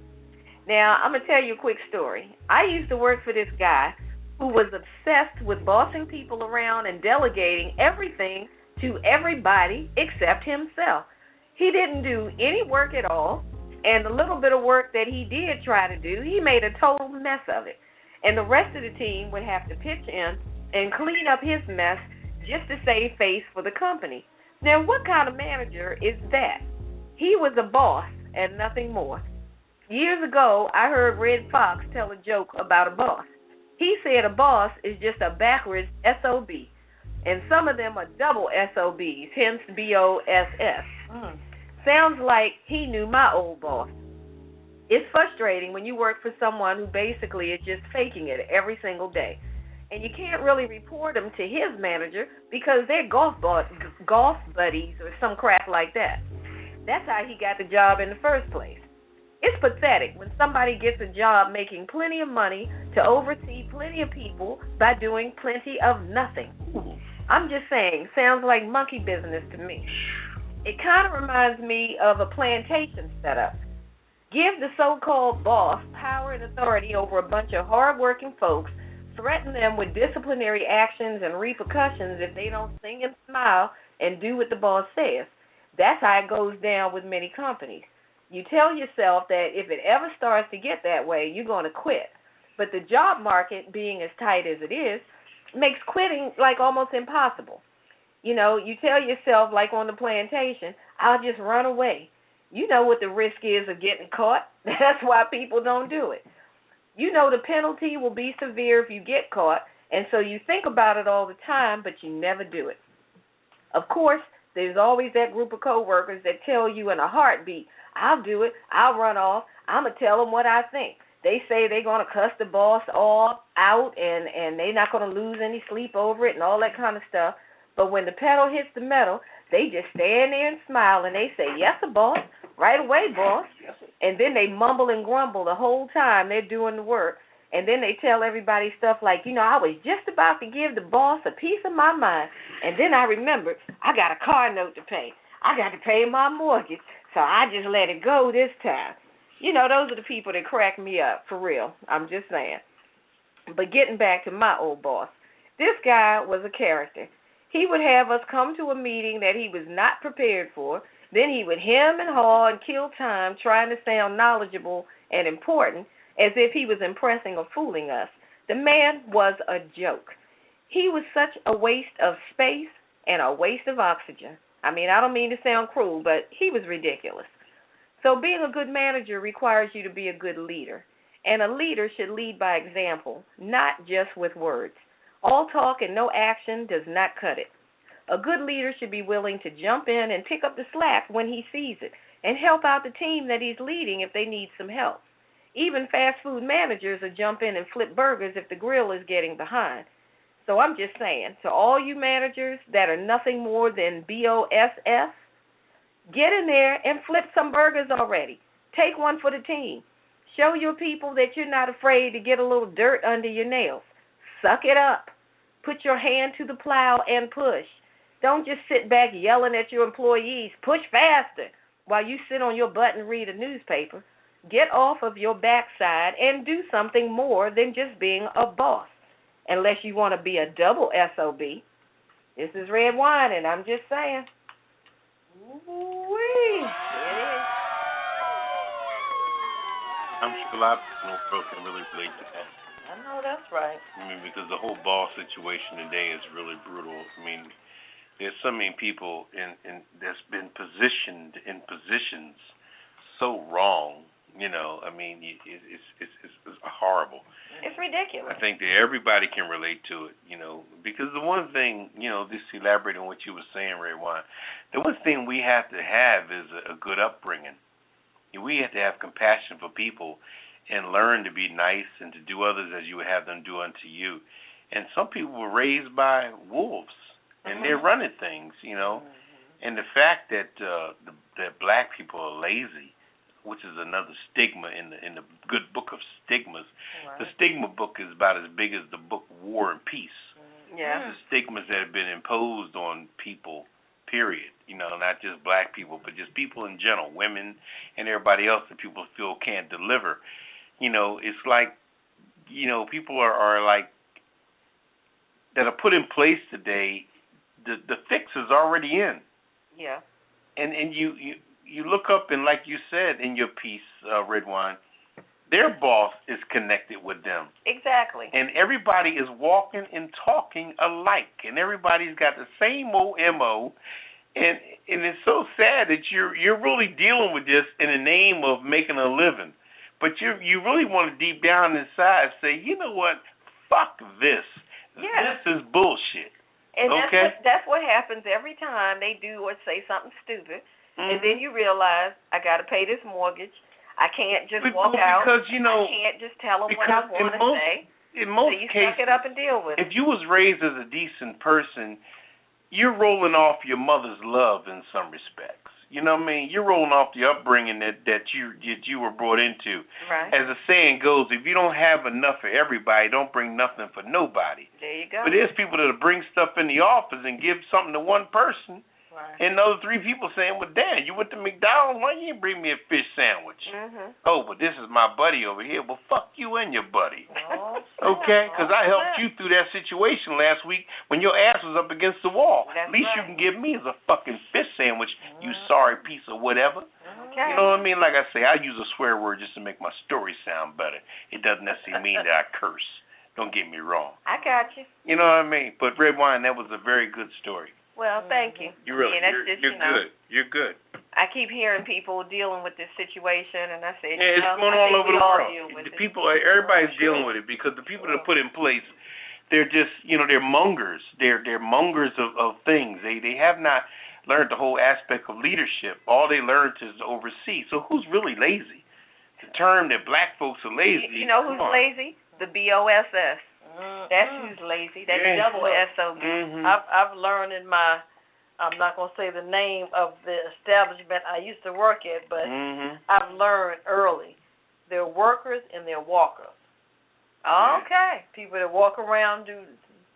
Now, I'm going to tell you a quick story. I used to work for this guy who was obsessed with bossing people around and delegating everything to everybody except himself. He didn't do any work at all, and the little bit of work that he did try to do, he made a total mess of it. And the rest of the team would have to pitch in and clean up his mess just to save face for the company. Now, what kind of manager is that? He was a boss and nothing more. Years ago, I heard Red Fox tell a joke about a boss. He said a boss is just a backwards SOB, and some of them are double SOBs, hence BOSS. Sounds like he knew my old boss. It's frustrating when you work for someone who basically is just faking it every single day. And you can't really report him to his manager because they're golf buddies or some crap like that. That's how he got the job in the first place. It's pathetic when somebody gets a job making plenty of money to oversee plenty of people by doing plenty of nothing. I'm just saying, sounds like monkey business to me. It kind of reminds me of a plantation setup. Give the so-called boss power and authority over a bunch of hard-working folks, threaten them with disciplinary actions and repercussions if they don't sing and smile and do what the boss says. That's how it goes down with many companies. You tell yourself that if it ever starts to get that way, you're going to quit. But the job market, being as tight as it is, makes quitting like almost impossible. You know, you tell yourself, like on the plantation, I'll just run away. You know what the risk is of getting caught. That's why people don't do it. You know the penalty will be severe if you get caught, and so you think about it all the time, but you never do it. Of course, there's always that group of coworkers that tell you in a heartbeat, I'll do it, I'll run off, I'm going to tell them what I think. They say they're going to cuss the boss all out, and they're not going to lose any sleep over it and all that kind of stuff. But when the pedal hits the metal, they just stand there and smile, and they say, yes, boss, right away, boss. And then they mumble and grumble the whole time they're doing the work. And then they tell everybody stuff like, you know, I was just about to give the boss a piece of my mind. And then I remembered I got a car note to pay. I got to pay my mortgage. So I just let it go this time. You know, those are the people that crack me up, for real. I'm just saying. But getting back to my old boss, this guy was a character. He would have us come to a meeting that he was not prepared for. Then he would hem and haw and kill time trying to sound knowledgeable and important as if he was impressing or fooling us. The man was a joke. He was such a waste of space and a waste of oxygen. I mean, I don't mean to sound cruel, but he was ridiculous. So being a good manager requires you to be a good leader. And a leader should lead by example, not just with words. All talk and no action does not cut it. A good leader should be willing to jump in and pick up the slack when he sees it and help out the team that he's leading if they need some help. Even fast food managers will jump in and flip burgers if the grill is getting behind. So I'm just saying, to all you managers that are nothing more than BOSS, get in there and flip some burgers already. Take one for the team. Show your people that you're not afraid to get a little dirt under your nails. Suck it up. Put your hand to the plow and push. Don't just sit back yelling at your employees, push faster, while you sit on your butt and read a newspaper. Get off of your backside and do something more than just being a boss. unless you want to be a double SOB. This is Redwine, and I'm just saying. Ooh-wee. I'm sure a lot of people can really relate to that. I know that's right. I mean, because the whole boss situation today is really brutal. I mean, there's so many people in that's been positioned in positions so wrong. You know, I mean, it's horrible. It's ridiculous. I think that everybody can relate to it, you know, because the one thing, you know, just elaborating on what you were saying, Redwine, the one thing we have to have is a good upbringing. We have to have compassion for people and learn to be nice and to do others as you would have them do unto you. And some people were raised by wolves, and they're running things, you know. And the fact that that black people are lazy, which is another stigma in the good book of stigmas. Right. The stigma book is about as big as the book War and Peace. Yeah. The stigmas that have been imposed on people, period. You know, not just black people, but just people in general, women and everybody else that people feel can't deliver. You know, it's like, you know, people are like, that are put in place today, the fix is already in. Yeah. And you look up, and like you said in your piece, Redwine, their boss is connected with them. Exactly. And everybody is walking and talking alike, and everybody's got the same old MO. And it's so sad that you're really dealing with this in the name of making a living. But you really want to deep down inside say, you know what, fuck this. Yeah. This is bullshit. And okay? that's what happens every time they do or say something stupid. And then you realize, I got to pay this mortgage. I can't just walk out. Because, you know, I can't just tell them what I want to say. In most so you cases, suck it up and deal with it. If you was raised as a decent person, you're rolling off your mother's love in some respects. You know what I mean? You're rolling off the upbringing that you were brought into. Right. As the saying goes, if you don't have enough for everybody, don't bring nothing for nobody. There you go. But there's people that'll bring stuff in the office and give something to one person. Right. And the other three people saying, well, damn, you went to McDonald's, why you didn't bring me a fish sandwich? Oh, but this is my buddy over here. Well, fuck you and your buddy. Okay? Because I helped you through that situation last week when your ass was up against the wall. That's Least right. you can give me is a fucking fish sandwich, you sorry piece of whatever. Okay. You know what I mean? Like I say, I use a swear word just to make my story sound better. It doesn't necessarily mean that I curse. Don't get me wrong. I got you. You know what I mean? But Redwine, that was a very good story. Well, thank you. You really, that's you're just, good. You're good. I keep hearing people dealing with this situation, and I say, yeah, it's going all over the world. The people, everybody's dealing with it because the people that are put in place, they're just, you know, they're mongers. They're mongers of things. They have not learned the whole aspect of leadership. All they learned is to oversee. So who's really lazy? The term that black folks are lazy. You know who's lazy? The BOSS. That's who's lazy. That's double SOB. I've learned in my, I'm not going to say the name of the establishment I used to work at, but I've learned early. They're workers and they're walkers. Okay. People that walk around do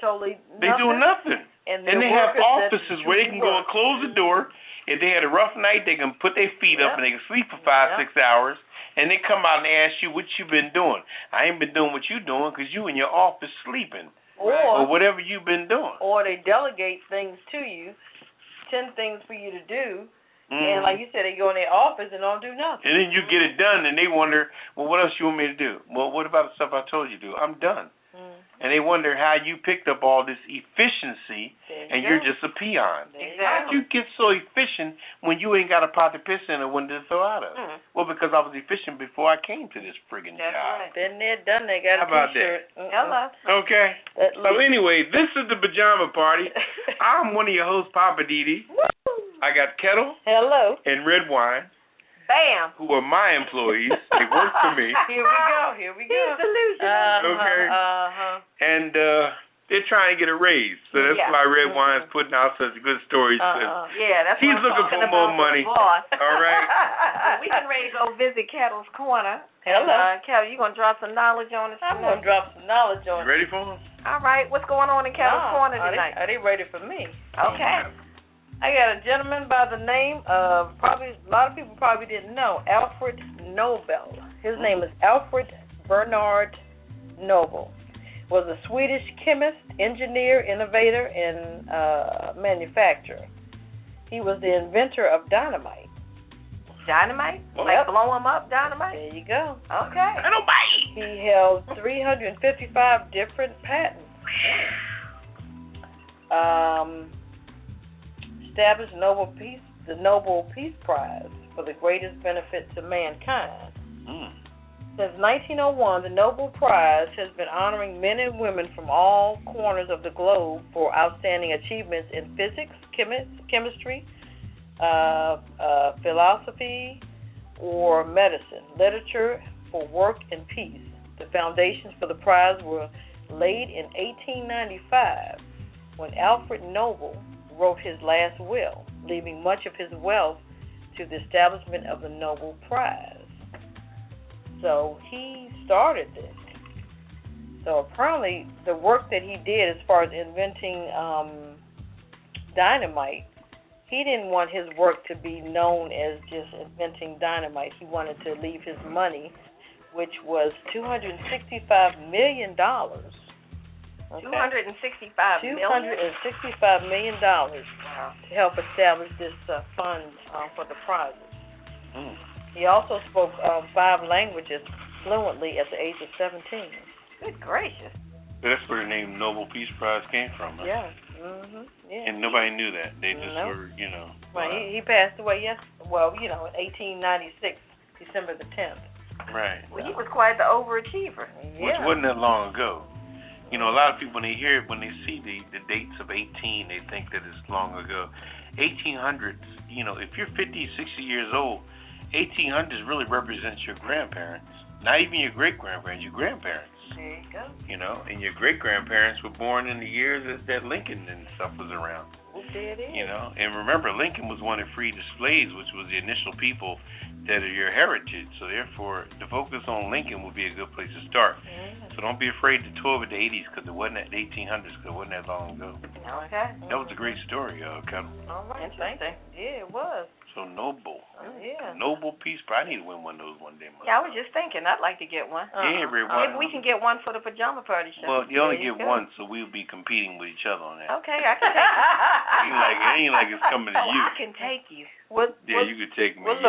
totally nothing. They do nothing. And they have offices where they can go and close the door. If they had a rough night, they can put their feet up and they can sleep for 5-6 hours. And they come out and they ask you what you been doing. I ain't been doing what you doing because you in your office sleeping. Or whatever you've been doing. Or they delegate things to you, 10 things for you to do. And like you said, they go in their office and don't do nothing. And then you get it done and they wonder, well, what else you want me to do? Well, what about the stuff I told you to do? I'm done. And they wonder how you picked up all this efficiency and you're just a peon. Exactly. How'd you get so efficient when you ain't got a pot to piss in or one to throw out of? Well, because I was efficient before I came to this friggin' job. Right. Been there, done that, got How a about t-shirt. Hello. Okay. So anyway, this is the Pajama Party. I'm one of your hosts, Poppa DD. I got Ketel Hello. and Redwine, Bam. who are my employees. They work for me. Here we go. He's delusional. Okay. And they're trying to get a raise. So that's why Redwine's putting out such good stories. Yeah, that's He's what I'm looking for talking more about money. with the boss. All right. We getting ready to go visit Ketel's Corner. Hello. And, Ketel, you going to drop some knowledge on us? I'm going to drop some knowledge on You ready for him? All right. What's going on in Ketel's Corner tonight? Are they ready for me? Okay. I got a gentleman by the name of, probably a lot of people probably didn't know, Alfred Nobel. His name is Alfred Bernard Noble. was a Swedish chemist, engineer, innovator, and manufacturer. He was the inventor of dynamite. Dynamite? Well, like blow 'em up dynamite? There you go. Okay. He held 355 different patents. Established the Nobel Peace Prize for the greatest benefit to mankind. Since 1901, the Nobel Prize has been honoring men and women from all corners of the globe for outstanding achievements in physics, chemistry, philosophy, or medicine, literature, for work and peace. The foundations for the prize were laid in 1895 when Alfred Nobel wrote his last will, leaving much of his wealth to the establishment of the Nobel Prize. So he started this. So apparently the work that he did as far as inventing dynamite, he didn't want his work to be known as just inventing dynamite. He wanted to leave his money, which was $265 million. Okay. $265 million Wow. to help establish this fund for the prizes. He also spoke 5 languages fluently at the age of 17. Good gracious. That's where the name Nobel Peace Prize came from, huh? Yeah. Yeah. And nobody knew that. They just were, Right. He passed away in 1896, December the 10th. Right. Well, he was quite the overachiever. Yeah. Which wasn't that long ago. A lot of people, when they hear it, when they see the dates of 18, they think that it's long ago. 1800s, if you're 50, 60 years old, 1800s really represents your grandparents. Not even your great-grandparents, your grandparents. There you go. And your great-grandparents were born in the years that Lincoln and stuff was around. There it is. And remember, Lincoln was one that freed the slaves, which was the initial people that are your heritage. So therefore, to focus on Lincoln would be a good place to start. So don't be afraid to tour with the 80s, because it wasn't at the 1800s, because it wasn't that long ago. Okay. That was a great story, Ketel. All right. Interesting. Yeah, it was. So Nobel. Yeah. Nobel Peace Prize. I need to win one of those one day myself. Yeah, I was just thinking I'd like to get one. Yeah, everyone. Maybe we can get one for the Pajama Party show. Well, you only get one, so we'll be competing with each other on that. Okay, I can take you. It ain't like it's coming to you. I can take you. You could take me. Look,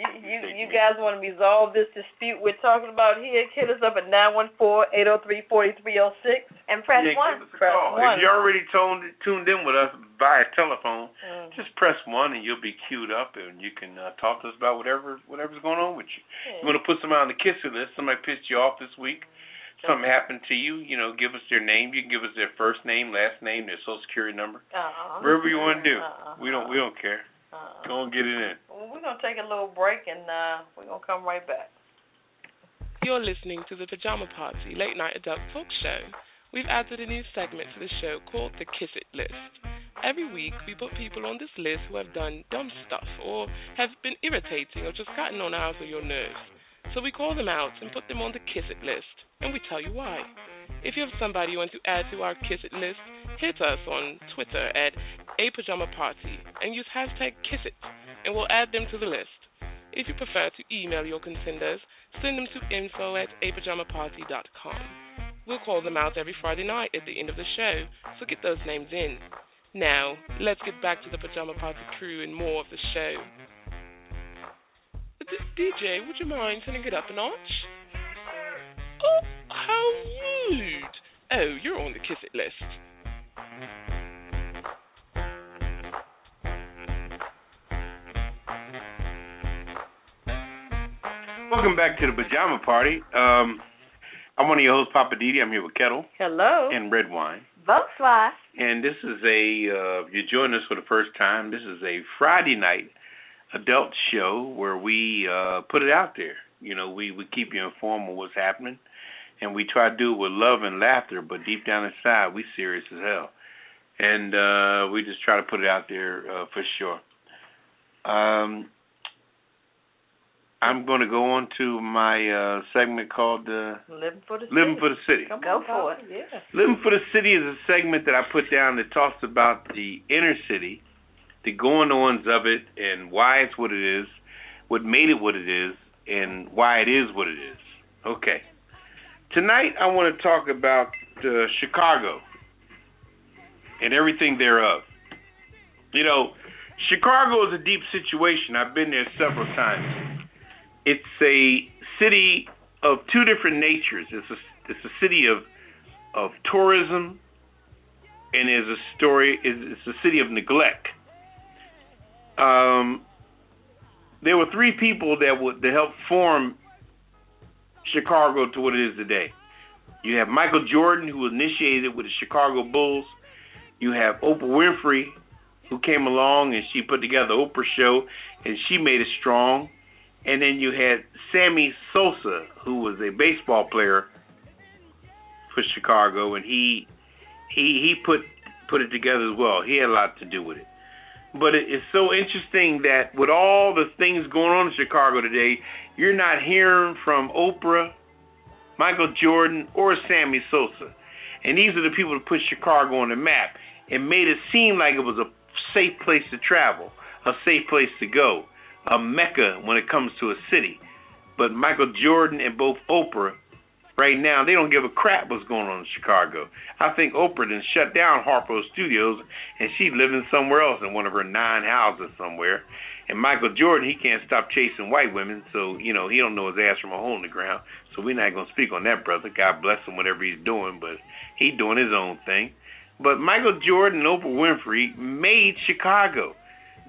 you guys want to resolve this dispute we're talking about here? Hit us up at 914-803-4306 and press 1. Press 1. If you're already tuned in with us via telephone, just press 1 and you'll be queued up, and you can talk to us about whatever's going on with you. You want to put somebody on the kisser list? Somebody pissed you off this week? Something happened to you? Give us their name. You can give us their first name, last name, their social security number. Whatever you want to do. We don't care. Go and get it in. Well, we're gonna take a little break, and we're gonna come right back. You're listening to the Pajama Party Late Night Adult Talk Show. We've added a new segment to the show called the Kiss It List. Every week, we put people on this list who have done dumb stuff or have been irritating or just gotten on out of your nerves. So we call them out and put them on the Kiss It list, and we tell you why. If you have somebody you want to add to our Kiss It list, hit us on Twitter at @PajamaParty and use hashtag #KissIt, and we'll add them to the list. If you prefer to email your contenders, send them to info@apajamaparty.com. We'll call them out every Friday night at the end of the show, so get those names in. Now, let's get back to the Pajama Party Crew and more of the show. DJ, would you mind turning it up a notch? Oh, how rude. Oh, you're on the Kiss It list. Welcome back to the Pajama Party. I'm one of your hosts, Poppa DD. I'm here with Ketel. Hello. And Redwine. Bonsoir. And this is you're joining us for the first time, this is a Friday night adult show where we put it out there. We keep you informed of what's happening, and we try to do it with love and laughter, but deep down inside, we serious as hell. And we just try to put it out there for sure. I'm going to go on to my segment called Living for the City. Go for it. Yeah. Living for the City is a segment that I put down that talks about the inner city, the going-ons of it, and why it's what it is, what made it what it is, and why it is what it is. Okay. Tonight I want to talk about Chicago and everything thereof. You know, Chicago is a deep situation. I've been there several times. It's a city of two different natures. It's a city of tourism, and it's a city of neglect. There were three people that helped form Chicago to what it is today. You have Michael Jordan, who initiated with the Chicago Bulls. You have Oprah Winfrey, who came along and she put together the Oprah show, and she made it strong. And then you had Sammy Sosa, who was a baseball player for Chicago, and he put it together as well. He had a lot to do with it. But it's so interesting that with all the things going on in Chicago today, you're not hearing from Oprah, Michael Jordan, or Sammy Sosa. And these are the people that put Chicago on the map and made it seem like it was a safe place to travel, a safe place to go, a mecca when it comes to a city. But Michael Jordan and both Oprah, right now, they don't give a crap what's going on in Chicago. I think Oprah done shut down Harpo Studios, and she's living somewhere else in one of her 9 houses somewhere. And Michael Jordan, he can't stop chasing white women, so, he don't know his ass from a hole in the ground. So we're not going to speak on that, brother. God bless him, whatever he's doing, but he's doing his own thing. But Michael Jordan and Oprah Winfrey made Chicago.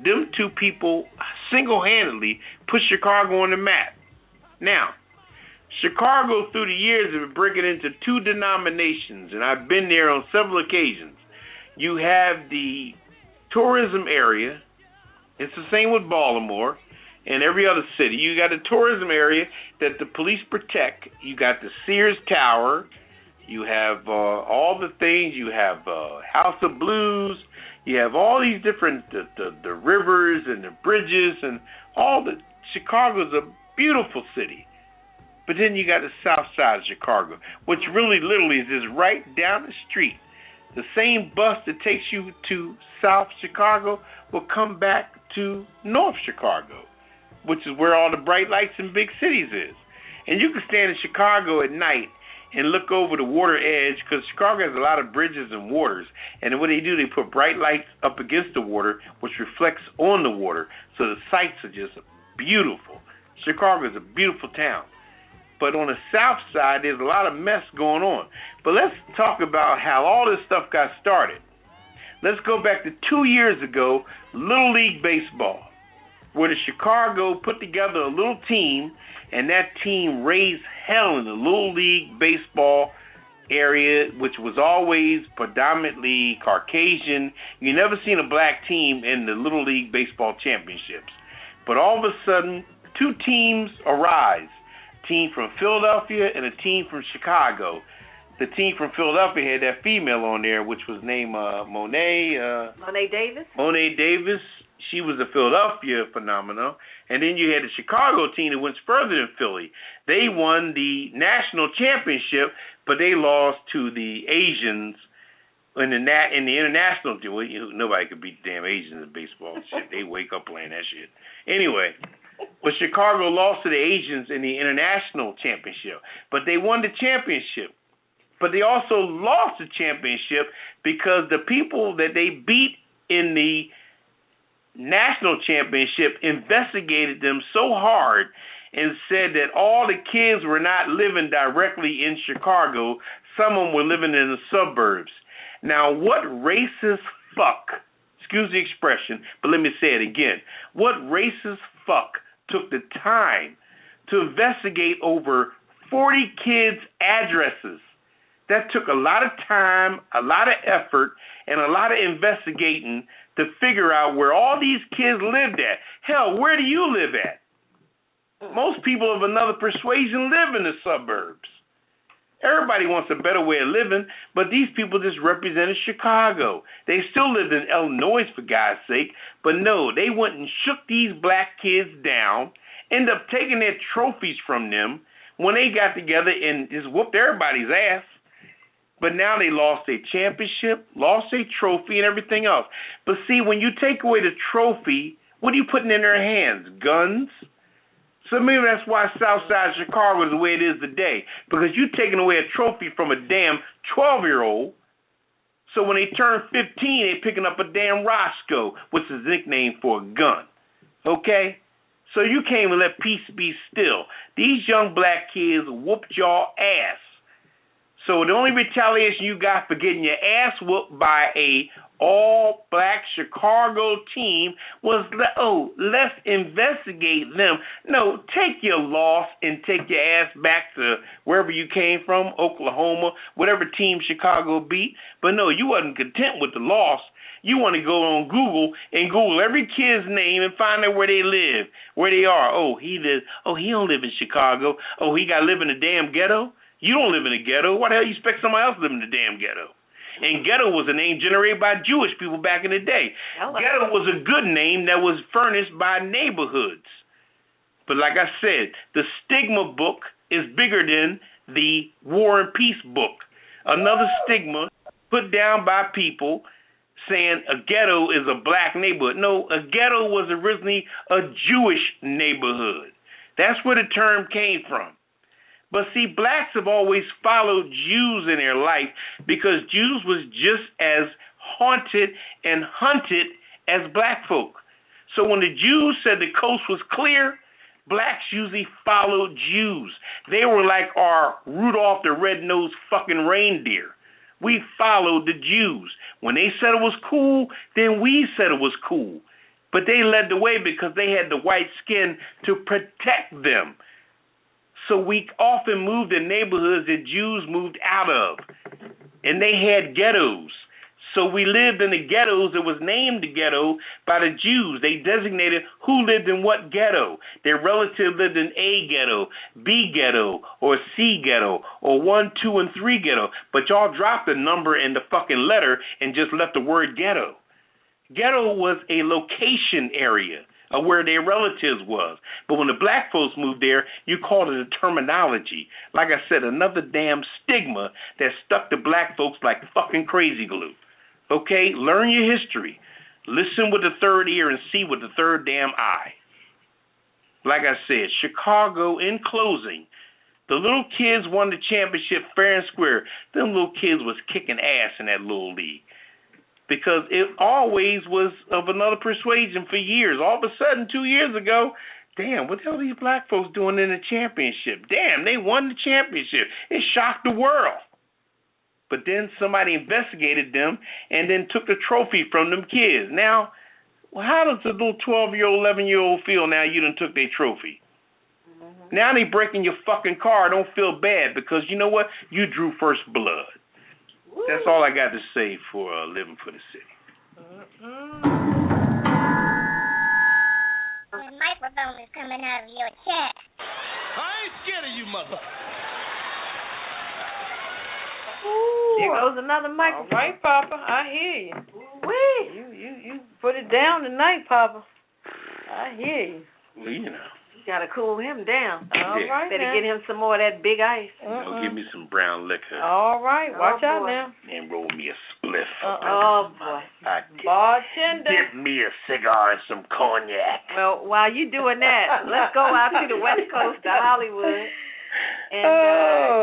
Them two people single-handedly put Chicago on the map. Now, Chicago through the years have been breaking into two denominations, and I've been there on several occasions. You have the tourism area. It's the same with Baltimore and every other city. You got the tourism area that the police protect. You got the Sears Tower. You have all the things. You have House of Blues. You have all these different the rivers and the bridges and all the. Chicago's a beautiful city. But then you got the south side of Chicago, which really literally is just right down the street. The same bus that takes you to South Chicago will come back to North Chicago, which is where all the bright lights in big cities is. And you can stand in Chicago at night and look over the water edge, because Chicago has a lot of bridges and waters. And what they do, they put bright lights up against the water, which reflects on the water. So the sights are just beautiful. Chicago is a beautiful town. But on the south side, there's a lot of mess going on. But let's talk about how all this stuff got started. Let's go back to 2 years ago, Little League Baseball, where the Chicago put together a little team, and that team raised hell in the Little League Baseball area, which was always predominantly Caucasian. You never seen a black team in the Little League Baseball championships. But all of a sudden, two teams arise. Team from Philadelphia and a team from Chicago. The team from Philadelphia had that female on there, which was named Monet Davis. Monet Davis. She was a Philadelphia phenomenon. And then you had the Chicago team that went further than Philly. They won the national championship, but they lost to the Asians in the international deal. Nobody could beat the damn Asians in baseball. Shit, they wake up playing that shit. Anyway. But Chicago lost to the Asians in the international championship. But they won the championship. But they also lost the championship because the people that they beat in the national championship investigated them so hard and said that all the kids were not living directly in Chicago. Some of them were living in the suburbs. Now, what racist fuck, excuse the expression, but let me say it again. What racist fuck took the time to investigate over 40 kids' addresses? That took a lot of time, a lot of effort, and a lot of investigating to figure out where all these kids lived at. Hell, where do you live at? Most people of another persuasion live in the suburbs. Everybody wants a better way of living, but these people just represented Chicago. They still lived in Illinois, for God's sake, but no, they went and shook these black kids down, ended up taking their trophies from them when they got together and just whooped everybody's ass. But now they lost their championship, lost their trophy, and everything else. But see, when you take away the trophy, what are you putting in their hands? Guns? So maybe that's why Southside Chicago is the way it is today. Because you taking away a trophy from a damn 12-year-old. So when they turn 15, they picking up a damn Roscoe, which is a nickname for a gun. Okay? So you can't even let peace be still. These young black kids whooped y'all ass. So the only retaliation you got for getting your ass whooped by a all-black Chicago team was, let's investigate them. No, take your loss and take your ass back to wherever you came from, Oklahoma, whatever team Chicago beat. But no, you wasn't content with the loss. You want to go on Google and Google every kid's name and find out where they live, where they are. He don't live in Chicago. He got to live in a damn ghetto. You don't live in a ghetto. Why the hell you expect somebody else to live in the damn ghetto? And ghetto was a name generated by Jewish people back in the day. Ghetto was a good name that was furnished by neighborhoods. But like I said, the stigma book is bigger than the War and Peace book. Another stigma put down by people saying a ghetto is a black neighborhood. No, a ghetto was originally a Jewish neighborhood. That's where the term came from. But see, blacks have always followed Jews in their life because Jews was just as haunted and hunted as black folk. So when the Jews said the coast was clear, blacks usually followed Jews. They were like our Rudolph the Red-Nosed fucking reindeer. We followed the Jews. When they said it was cool, then we said it was cool. But they led the way because they had the white skin to protect them. So we often moved in neighborhoods that Jews moved out of. And they had ghettos. So we lived in the ghettos. It was named the ghetto by the Jews. They designated who lived in what ghetto. Their relative lived in A ghetto, B ghetto, or C ghetto, or 1, 2, and 3 ghetto. But y'all dropped the number and the fucking letter and just left the word ghetto. Ghetto was a location area of where their relatives was. But when the black folks moved there, you called it a terminology. Like I said, another damn stigma that stuck to black folks like fucking crazy glue. Okay? Learn your history. Listen with the third ear and see with the third damn eye. Like I said, Chicago, in closing, the little kids won the championship fair and square. Them little kids was kicking ass in that little league. Because it always was of another persuasion for years. All of a sudden, 2 years ago, damn, what the hell are these black folks doing in the championship? Damn, they won the championship. It shocked the world. But then somebody investigated them and then took the trophy from them kids. Now, how does a little 12-year-old, 11-year-old feel now you done took their trophy? Mm-hmm. Now they breaking your fucking car. Don't feel bad because you know what? You drew first blood. Woo. That's all I got to say for living for the city. The microphone is coming out of your chest. I ain't scared of you, mother. There goes another microphone. All right, Papa, I hear you. Wee. You put it down tonight, Papa. I hear you. Well, you know. Gotta cool him down. All right, better get him some more of that big ice. Don't give me some brown liquor. All right, watch out now. And roll me a spliff. Oh boy. Bartender. Get me a cigar and some cognac. Well, while you doing that, let's go out to the West Coast to Hollywood. And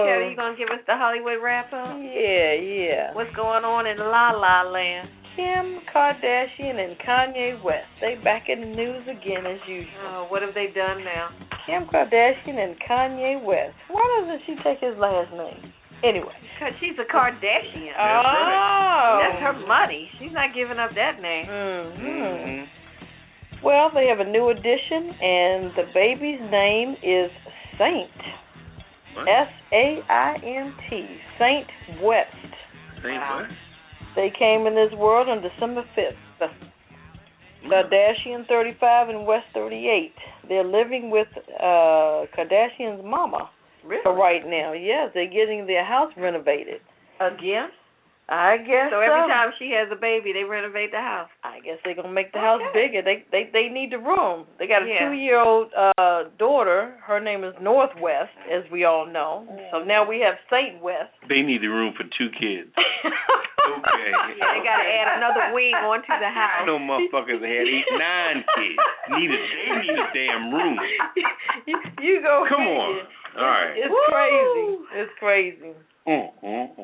Ketel, you gonna give us the Hollywood wrap up? Yeah. What's going on in La La Land? Kim Kardashian and Kanye West. They back in the news again as usual. What have they done now? Kim Kardashian and Kanye West. Why doesn't she take his last name? Anyway. Because she's a Kardashian. Oh. That's her money. She's not giving up that name. Mm-hmm. Well, they have a new addition, and the baby's name is Saint. What? S-A-I-N-T. Saint West. Saint West? They came in this world on December 5th. Kardashian 35 and West 38. They're living with Kardashian's mama for right now. Yes, they're getting their house renovated. Again? I guess so. So every time she has a baby, they renovate the house. I guess they're going to make the house bigger. They need the room. They got a 2-year-old daughter. Her name is Northwest, as we all know. So now we have Saint West. They need the room for 2 kids. Okay. Yeah, they got to add another wing onto the house. I know motherfuckers that had 8, 9 kids. They need a damn room. You go Come figure. on. All right. It's crazy. It's crazy.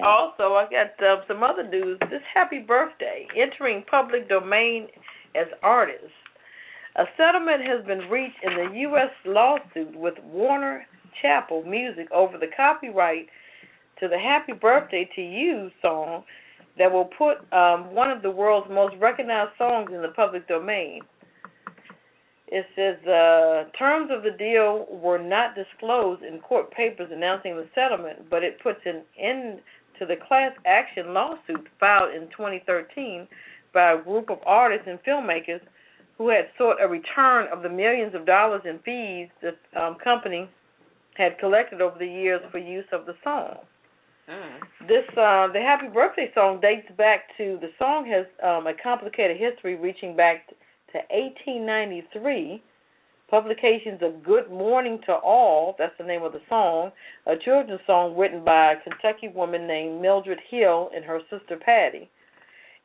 Also, I got some other news. This happy birthday, entering public domain as artists. A settlement has been reached in the U.S. lawsuit with Warner Chappell Music over the copyright to the Happy Birthday to You song that will put one of the world's most recognized songs in the public domain. It says terms of the deal were not disclosed in court papers announcing the settlement, but it puts an end to the class action lawsuit filed in 2013 by a group of artists and filmmakers who had sought a return of the millions of dollars in fees the company had collected over the years for use of the song. The Happy Birthday song dates back to, the song has a complicated history reaching back to 1893. Publications of Good Morning to All, that's the name of the song, a children's song written by a Kentucky woman named Mildred Hill and her sister Patty.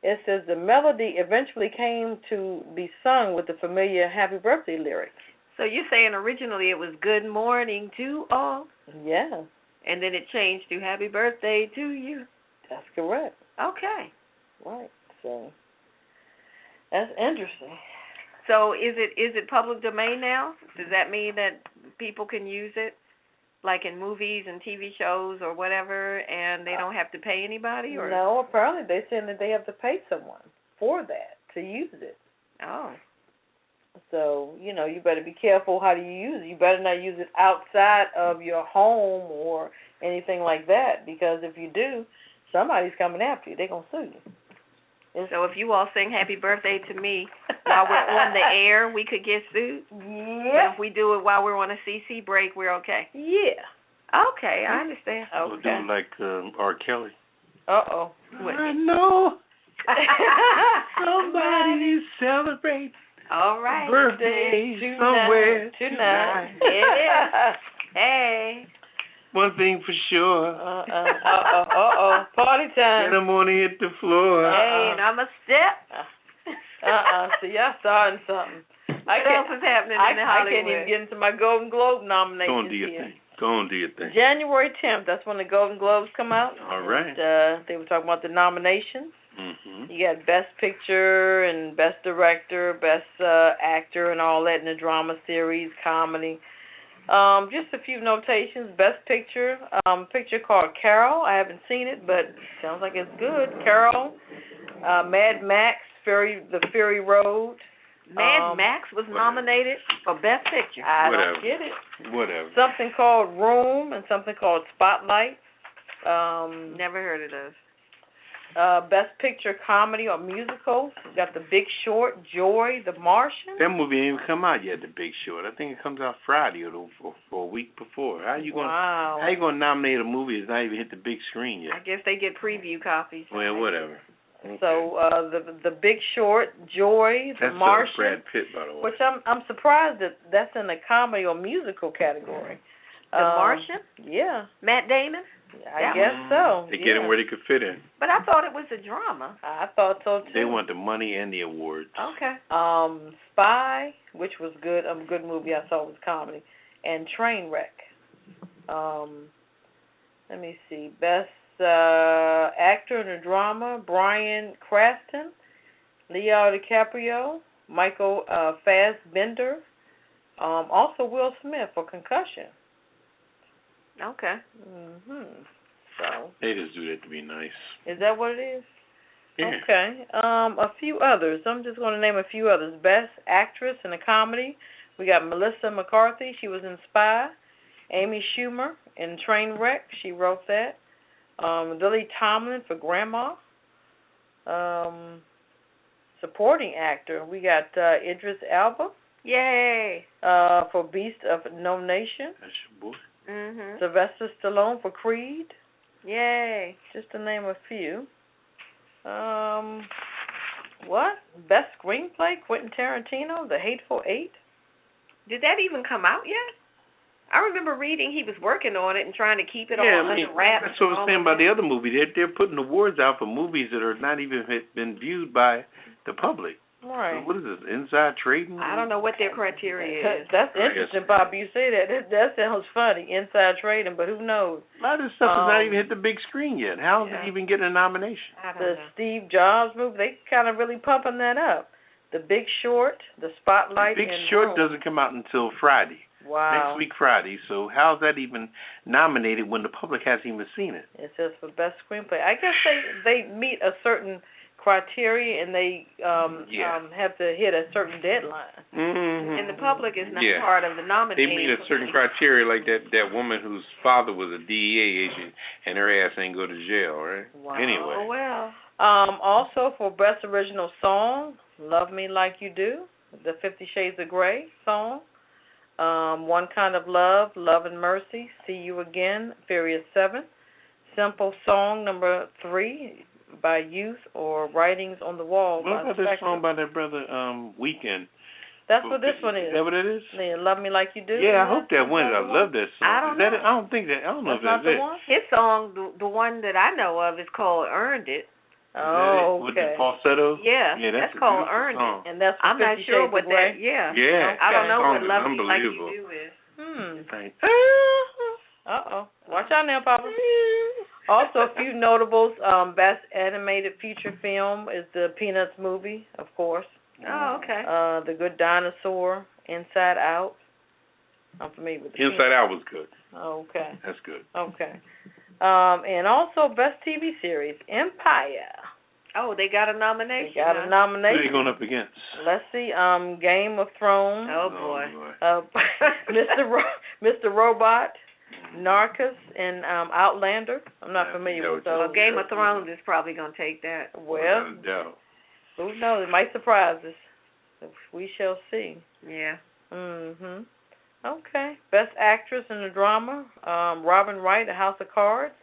It says the melody eventually came to be sung with the familiar Happy Birthday lyrics. So you're saying originally it was Good Morning to All? Yeah. And then it changed to Happy Birthday to You? That's correct. Okay. Right. So that's interesting. So is it public domain now? Does that mean that people can use it, like in movies and TV shows or whatever, and they don't have to pay anybody? Or no, apparently they're saying that they have to pay someone for that, to use it. Oh. So, you better be careful how do you use it. You better not use it outside of your home or anything like that, because if you do, somebody's coming after you. They're going to sue you. So if you all sing Happy Birthday to me while we're on the air, we could get sued? Yeah. But if we do it while we're on a CC break, we're okay? Yeah. Okay, I understand. We'll do like R. Kelly. Uh-oh. What? I know somebody celebrates all right. birthday somewhere tonight. It is. Hey. One thing for sure. Party time. And I'm gonna hit the floor. Hey, and I'm a step. See, y'all starting something. What else is happening in Hollywood? I can't even get into my Golden Globe nominations. Go on, do your thing. Go on, do your thing. January 10th, that's when the Golden Globes come out. All right. And, they were talking about the nominations. Mm-hmm. You got Best Picture and Best Director, Best Actor and all that in the drama series, comedy. Just a few notations. Best Picture, picture called Carol. I haven't seen it, but sounds like it's good. Carol, Mad Max, The Fury Road. Mad Max was nominated for Best Picture. I don't get it. Whatever. Something called Room and something called Spotlight. Never heard of those. Best Picture Comedy or Musical. We got The Big Short, Joy, The Martian. That movie ain't even come out yet, The Big Short. I think it comes out Friday or for a week before. How you gonna nominate a movie that's not even hit the big screen yet? I guess they get preview copies. Well, whatever. Okay. So the Big Short, Joy, The Martian. That's Brad Pitt, by the way. Which I'm surprised that's in the comedy or musical category. The Martian? Yeah. Matt Damon? I guess so. They get him where they could fit in. But I thought it was a drama. I thought so too. They want the money and the awards. Okay. Spy, which was good. A good movie I saw was comedy, and Trainwreck. Let me see. Best actor in a drama: Bryan Cranston, Leo DiCaprio, Michael Fassbender, also Will Smith for Concussion. Okay. So they just do that to be nice. Is that what it is? Yeah. Okay. A few others. I'm just going to name a few others. Best actress in a comedy. We got Melissa McCarthy. She was in Spy. Amy Schumer in Trainwreck. She wrote that. Lily Tomlin for Grandma. Supporting actor. We got Idris Elba. Yay. For Beast of No Nation. That's your boy. Mhm. Sylvester Stallone for Creed. Yay. Just to name a few. What? Best screenplay? Quentin Tarantino, The Hateful Eight. Did that even come out yet? I remember reading he was working on it and trying to keep it all under wraps. That's what I was saying about the other movie. They're putting awards out for movies that are not even been viewed by the public. Right. What is this? Inside trading? I don't know what their criteria is. That's interesting, Poppy. You say that. That sounds funny. Inside trading, but who knows? A lot of this stuff has not even hit the big screen yet. How is it even getting a nomination? I don't The know. Steve Jobs movie, they kind of really pumping that up. The Big Short, The Spotlight. The Big and Short Rome. doesn't come out until Friday. Wow. Next week Friday. So how's that even nominated when the public hasn't even seen it? It says for best screenplay. I guess they meet a certain criteria and they have to hit a certain deadline. Mm-hmm. And the public is not Yeah. part of the nominating. They meet a certain criteria, like that woman whose father was a DEA agent and her ass ain't go to jail, right? Wow. Anyway. Oh, well. Also for best original song, Love Me Like You Do, the 50 Shades of Grey song. One Kind of Love, Love and Mercy, See You Again, Furious 7. Simple Song number 3 by Youth or Writings on the Wall. What about that song by that brother Weekend? That's what this one is. Is that what it is? Yeah, Love Me Like You Do. Yeah, I hope that wins. I love that song. I don't know. I don't think that. I don't know if That's that's not the it. one? His song, the one that I know of, is called Earned It. Oh, With okay. the falsetto? Yeah, that's a called beautiful Earned song. And that's I'm not 50 sure Shades what of Grey? that, yeah. Yeah. I don't know what That Love song Me is Like You unbelievable. Do is. Right. Uh-oh. Watch out now, Papa. Also, a few notables. Best animated feature film is the Peanuts movie, of course. Oh, okay. The Good Dinosaur, Inside Out. I'm familiar with the Inside Out was good. Oh, okay. That's good. Okay. And also best TV series, Empire. Oh, they got a nomination. They got a nomination. Who are they going up against? Let's see. Game of Thrones. Oh boy. Mr. Robot, Narcos, and Outlander. I'm not familiar with those. Well, Game of Thrones is probably going to take that. Well, Without a doubt. who knows? It might surprise us. We shall see. Yeah. Mhm. Okay. Best actress in a drama: Robin Wright, A House of Cards;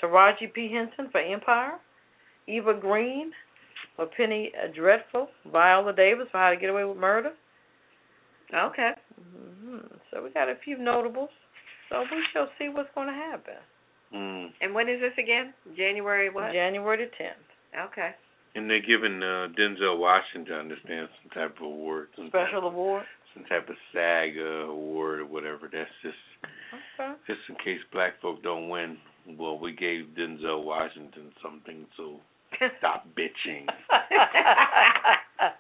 Taraji P. Henson for Empire; Eva Green for Penny Dreadful; Viola Davis for How to Get Away with Murder. Okay. So we got a few notables. So we shall see what's going to happen. And when is this again? January what? January the 10th. Okay. And they're giving Denzel Washington, I understand, some type of award. Special award? Some type of SAG award or whatever. That's just in case black folk don't win. Well, we gave Denzel Washington something, so stop bitching.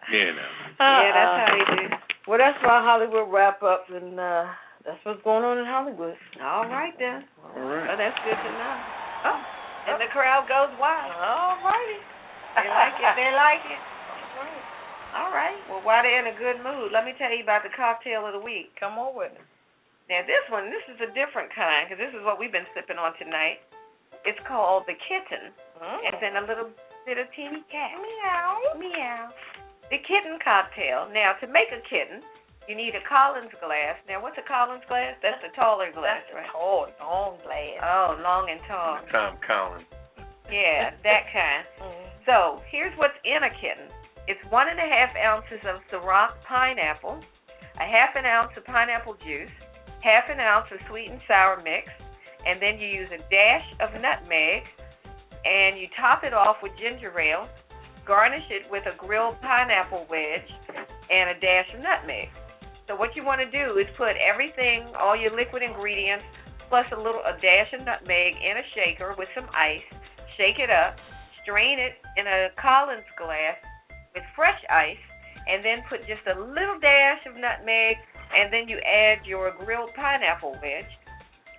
You know. Yeah, that's how they do. Well, that's my Hollywood wrap up, and that's what's going on in Hollywood. All right then. All right. Well, that's good to know. Oh, and the crowd goes wild. All righty. They like it. They like it. All right. Well, while they're in a good mood, let me tell you about the cocktail of the week. Come on with it. Now, this is a different kind, because this is what we've been sipping on tonight. It's called the Kitten. It's in a little bit of teeny cat. Meow. Meow. The Kitten cocktail. Now, to make a kitten, you need a Collins glass. Now, what's a Collins glass? That's the taller glass, right? Tall, long glass. Oh, long and tall. Tom Collins. Yeah, that kind. So, here's what's in a kitten. It's 1.5 ounces of Ciroc pineapple, a half an ounce of pineapple juice, half an ounce of sweet and sour mix, and then you use a dash of nutmeg, and you top it off with ginger ale, garnish it with a grilled pineapple wedge, and a dash of nutmeg. So what you want to do is put everything, all your liquid ingredients, plus a dash of nutmeg in a shaker with some ice, shake it up, strain it in a Collins glass with fresh ice, and then put just a little dash of nutmeg, and then you add your grilled pineapple wedge.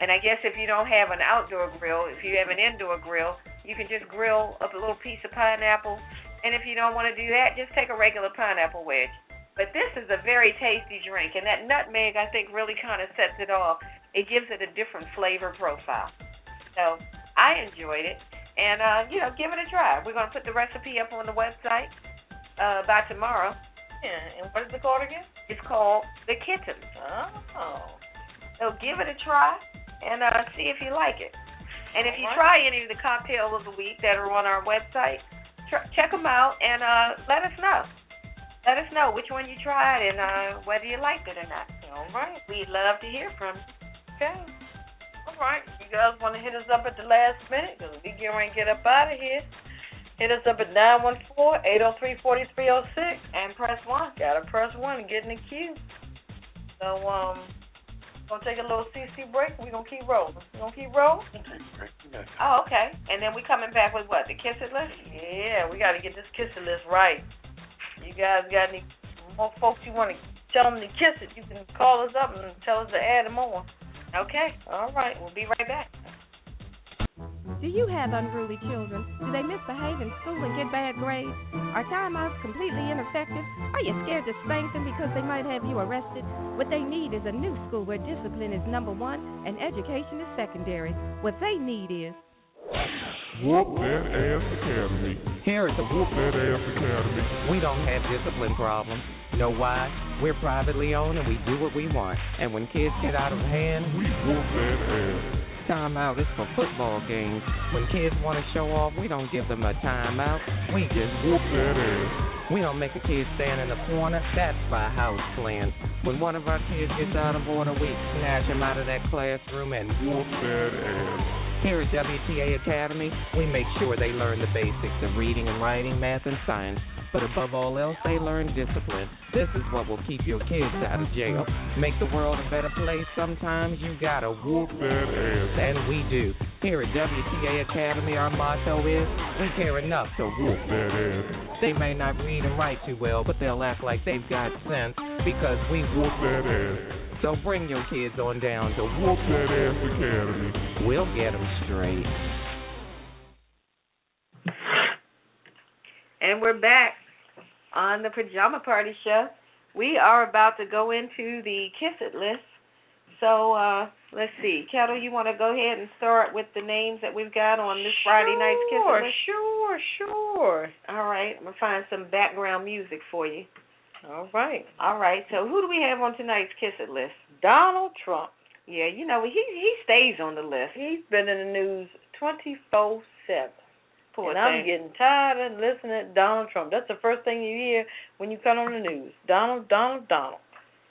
And I guess if you don't have an outdoor grill, if you have an indoor grill, you can just grill up a little piece of pineapple. And if you don't want to do that, just take a regular pineapple wedge. But this is a very tasty drink, and that nutmeg, I think, really kind of sets it off. It gives it a different flavor profile. So I enjoyed it. And, give it a try. We're going to put the recipe up on the website by tomorrow. Yeah, and what is it called again? It's called the Kitten. Oh. So give it a try and see if you like it. And if you try any of the cocktails of the week that are on our website, check them out and let us know. Let us know which one you tried and whether you liked it or not. All right. We'd love to hear from you. Okay. All right. You guys want to hit us up at the last minute? Because we get ready to get up out of here. Hit us up at 914-803-4306. And press 1. Gotta press 1 and get in the queue. So, gonna take a little CC break. We're gonna keep rolling. You gonna keep rolling? Oh, okay. And then we coming back with what? The Kiss It list? Yeah, we gotta get this Kiss It list right. You guys got any more folks you want to tell them to kiss it? You can call us up and tell us to add them on. Okay. All right. We'll be right back. Do you have unruly children? Do they misbehave in school and get bad grades? Are timeouts completely ineffective? Are you scared to spank them because they might have you arrested? What they need is a new school where discipline is number one and education is secondary. What they need is Whoop That Ass Academy. Here at the Whoop That Ass Academy. we don't have discipline problems. Know why? We're privately owned and we do what we want. And when kids get out of hand, We whoop that ass. timeout is for football games. When kids want to show off, we don't give them a timeout. We just Whoop that ass. We don't make a kid stand in the corner. That's by house plan. When one of our kids gets out of order, we snatch him out of that classroom and Whoop that ass. Here at WTA Academy, we make sure they learn the basics of reading and writing, math, and science. But above all else, they learn discipline. This is what will keep your kids out of jail. Make the world a better place. Sometimes you gotta whoop that ass. And we do. Here at WTA Academy, our motto is, we care enough to whoop that ass. They may not read and write too well, but they'll act like they've got sense because we whoop that ass. So bring your kids on down to Whoop That Ass Academy. We'll get them straight. And we're back on the Pajama Party Show. We are about to go into the Kiss It list. So, let's see. Ketel, you want to go ahead and start with the names that we've got on this Friday night's Kiss It list? Sure. All right. I'm going to find some background music for you. All right. So who do we have on tonight's Kiss It list? Donald Trump. Yeah, you know, he stays on the list. He's been in the news 24/7. Poor and thing. I'm getting tired of listening to Donald Trump. That's the first thing you hear when you come on the news. Donald.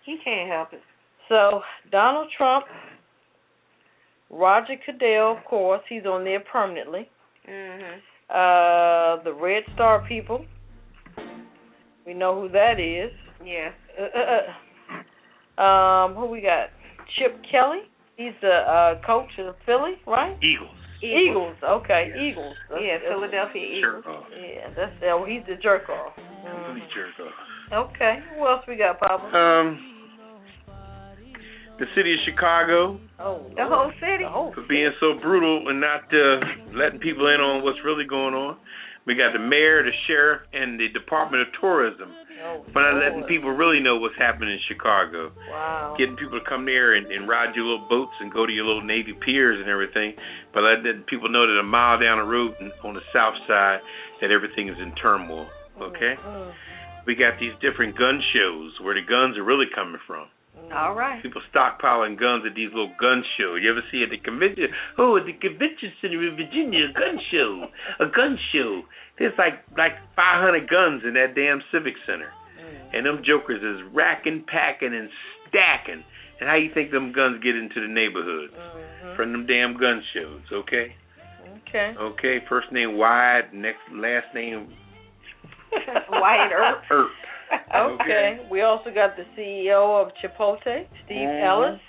He can't help it. So, Donald Trump, Roger Ketel, of course, he's on there permanently. Mhm. The Red Star people, we know who that is. Yeah. Who we got? Chip Kelly. He's the coach of Philly, right? Eagles. Okay, Yeah. Eagles. Yeah, Philadelphia Eagles. Jerk off. Yeah, he's the jerk off. Jerk off. Okay, who else we got, Papa? The city of Chicago. Oh, the whole city. For being so brutal and not letting people in on what's really going on. We got the mayor, the sheriff, and the Department of Tourism. For not letting people really know what's happening in Chicago. Wow. Getting people to come there and ride your little boats and go to your little Navy piers and everything. But letting people know that a mile down the road on the south side that everything is in turmoil. Okay? We got these different gun shows where the guns are really coming from. All right. People stockpiling guns at these little gun shows. You ever see at the convention? Oh, at the convention center in Virginia, a gun show. There's like 500 guns in that damn civic center. And them jokers is racking, packing, and stacking. And how you think them guns get into the neighborhood? From them damn gun shows, okay? Okay, first name Wyatt, last name Wyatt Earp. Okay. We also got the CEO of Chipotle, Steve Ellis.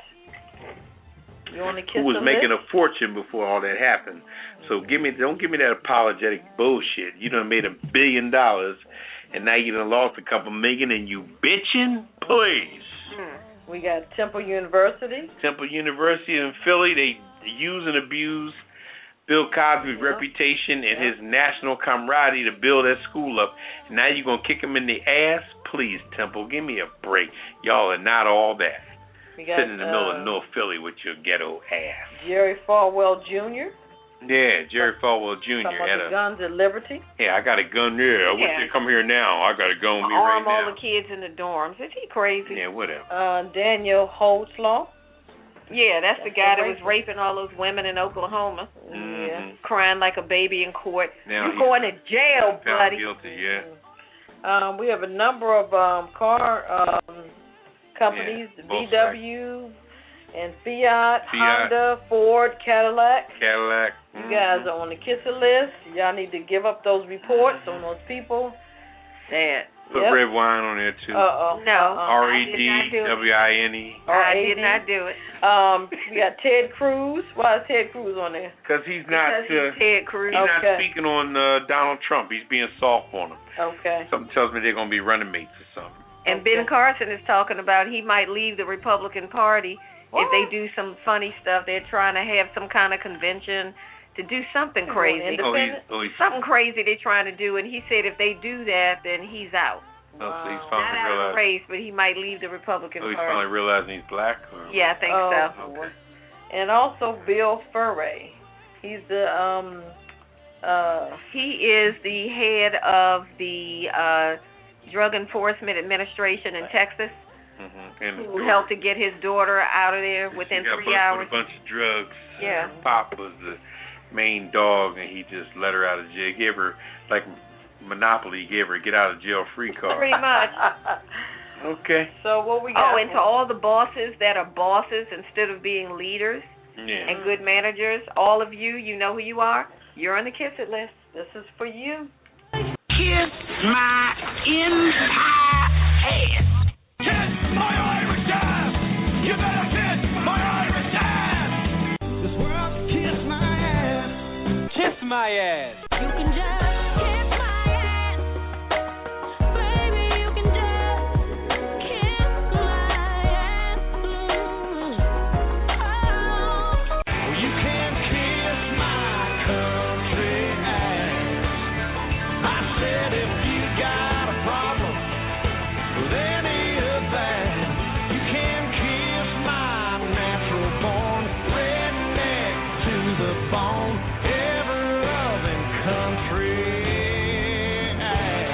You want to kiss who was the making list? a fortune before all that happened. So don't give me that apologetic bullshit. You done made $1 billion, and now you done lost a couple million, and you bitching? Please. We got Temple University. Temple University in Philly, they use and abuse Bill Cosby's reputation and his national camaraderie to build that school up. And now you're going to kick him in the ass? Please, Temple, give me a break. Y'all are not all that. We got, sitting in the middle of North Philly with your ghetto ass. Jerry Falwell Jr. Yeah, Jerry Falwell Jr. Some guns at Liberty. Yeah, I got a gun there. I want you to come here now. I got a gun on me right Arm all now. the kids in the dorms. Is he crazy? Yeah, whatever. Daniel Holtzlaw. Yeah, that's the guy that was raping all those women in Oklahoma. Yeah. Crying like a baby in court. Now You're going to jail, found buddy. guilty, yeah. We have a number of car companies, VW And Fiat, Honda, Ford, Cadillac. Mm-hmm. You guys are on the Kiss It list. Y'all need to give up those reports on those people. Sad. Put Redwine on there too. No. REDWINE. I did not do it. We got Ted Cruz. Why is Ted Cruz on there? Because he's not. Ted Cruz. He's not speaking on Donald Trump. He's being soft on him. Okay. Something tells me they're going to be running mates or something. And Ben Carson is talking about he might leave the Republican Party if they do some funny stuff. They're trying to have some kind of convention to do something crazy. Something crazy they're trying to do, and he said if they do that, then he's out. So he's finally not out of the race, but he might leave the Republican Party. He's finally realizing he's black? Or? Yeah, I think so. Okay. And also Bill Furray. He's the he is the head of the Drug Enforcement Administration in Texas. Mm-hmm. Who helped to get his daughter out of there within 3 hours. With a bunch of drugs. Yeah. Pop was the main dog, and he just let her out of jail. He gave her, like Monopoly, he gave her a get out of jail free card. Pretty much. Okay. So what we got? Oh, and to all the bosses that are bosses instead of being leaders and good managers, all of you, you know who you are. You're on the Kiss It list. This is for you. Kiss my entire ass. Kiss my Irish ass. You better kiss my Irish ass. This world can kiss my ass. Kiss my ass. You can just kiss my ass. Baby, you can just kiss my ass. Oh, you can kiss my country ass. I said if you got a problem with any of that, you can kiss my natural born redneck to the bone, ever loving country ass.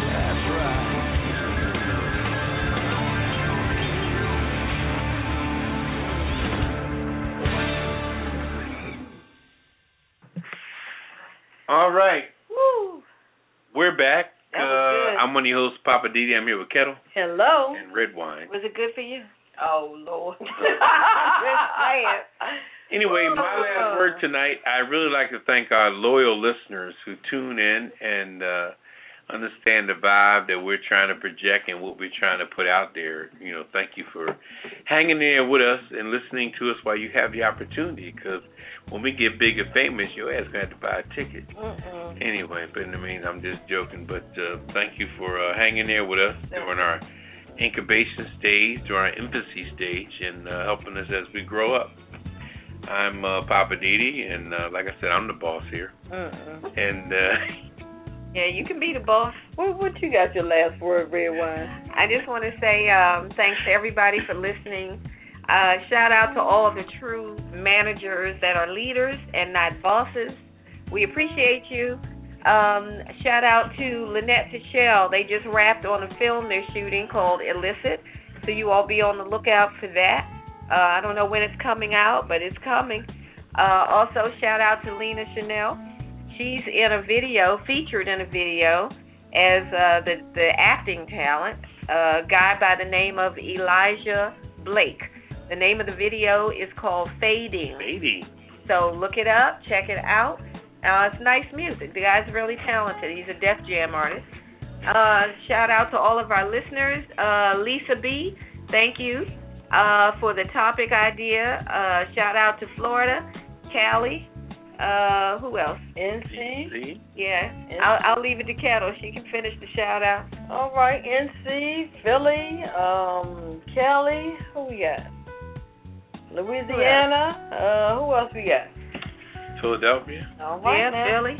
That's right. All right. Woo. We're back. That was good. I'm one of your hosts, Poppa DD. I'm here with Ketel. Hello. And Redwine. Was it good for you? Oh, Lord. Anyway, my last word tonight, I'd really like to thank our loyal listeners who tune in and understand the vibe that we're trying to project and what we're trying to put out there. You know, thank you for hanging there with us and listening to us while you have the opportunity, because when we get big and famous, your ass going to have to buy a ticket. Anyway, but in the meantime, I'm just joking. But thank you for hanging there with us during our incubation stage, during our infancy stage, and helping us as we grow up. I'm Poppa DD, and like I said, I'm the boss here. And yeah, you can be the boss. What you got your last word, Redwine? I just want to say thanks to everybody for listening. Shout out to all the true managers that are leaders and not bosses. We appreciate you. Shout out to Lynette Tichelle. They just wrapped on a film they're shooting called Illicit, so you all be on the lookout for that. I don't know when it's coming out, but it's coming. Also, shout out to Lena Chanel. She's in a video, featured in a video, as the acting talent, a guy by the name of Elijah Blake. The name of the video is called Fading. So look it up, check it out. It's nice music. The guy's really talented. He's a Def Jam artist. Shout out to all of our listeners. Lisa B, thank you for the topic idea. Shout out to Florida, Cali. Who else? NC. Yeah. I'll leave it to Ketel. She can finish the shout out. All right, NC, Philly, Cali. Who we got? Louisiana. Who else we got? Philadelphia. All right, yeah, Philly.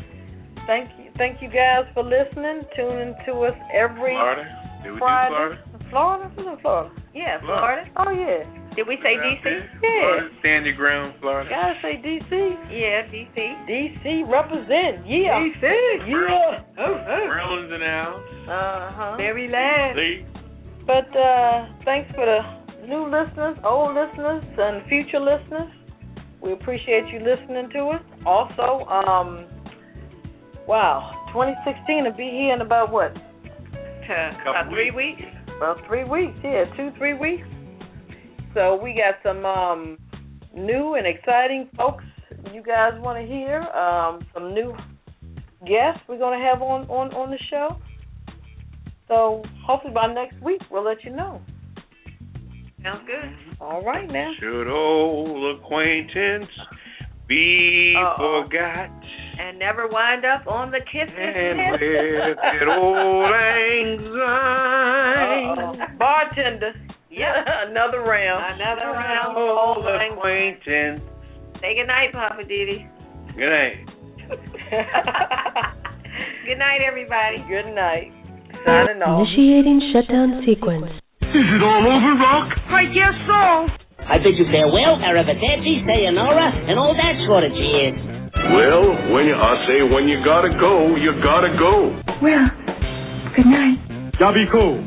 Thank you guys for listening. Tuning to us every Florida. Did we Friday. do Florida? Florida? Who's in Florida? Yeah, Florida. Oh yeah. Did we say D.C.? Yeah. Florida, stand your ground, Florida. Gotta say D.C. Yeah, D.C. D.C. represent. Yeah. D.C. Yeah. Maryland's in the house. Very loud. But thanks for the new listeners, old listeners, and future listeners. We appreciate you listening to us. Also, wow, 2016 will be here in about what? About 3 weeks. About 3 weeks, 2-3 weeks. So we got some new and exciting folks you guys want to hear. Some new guests we're going to have on the show. So hopefully by next week we'll let you know. Sounds good. All right now. Should old acquaintance be forgot? And never wind up on the kiss And with that old anxiety. Bartender. Yep. Another round. Old acquaintance. Say good night, Poppa DD. Good night. Good night, everybody. Good night. Signing off. Initiating shutdown sequence. Is it all over, Rock? I guess so. I bid you farewell, arrivederci, sayonara, and all that sort of cheers. Well, when you gotta go, you gotta go. Well, good night. Yabiko.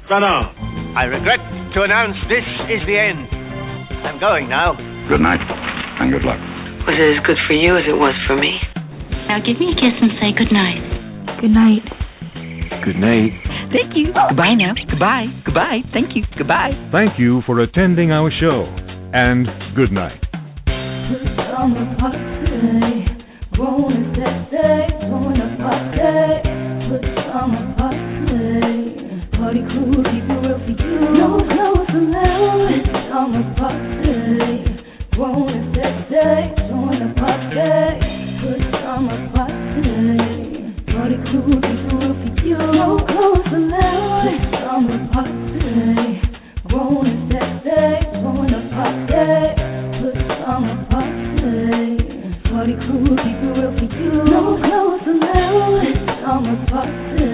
Sana. I regret to announce this is the end. I'm going now. Good night, and good luck. Was it as good for you as it was for me? Now give me a kiss and say good night. Good night. Good night. Thank you. Goodbye now. Goodbye. Goodbye. Thank you. Goodbye. Thank you for attending our show, and good night. Party crew, keep it real for you. No clothes allowed. Pajama party. Grown and sexy. Join the party. Pajama party. Party crew, keep it real for you. No clothes allowed. Pajama party. Grown and sexy. Join the party. Pajama party. Party crew, keep it real for you. No clothes allowed. Pajama party.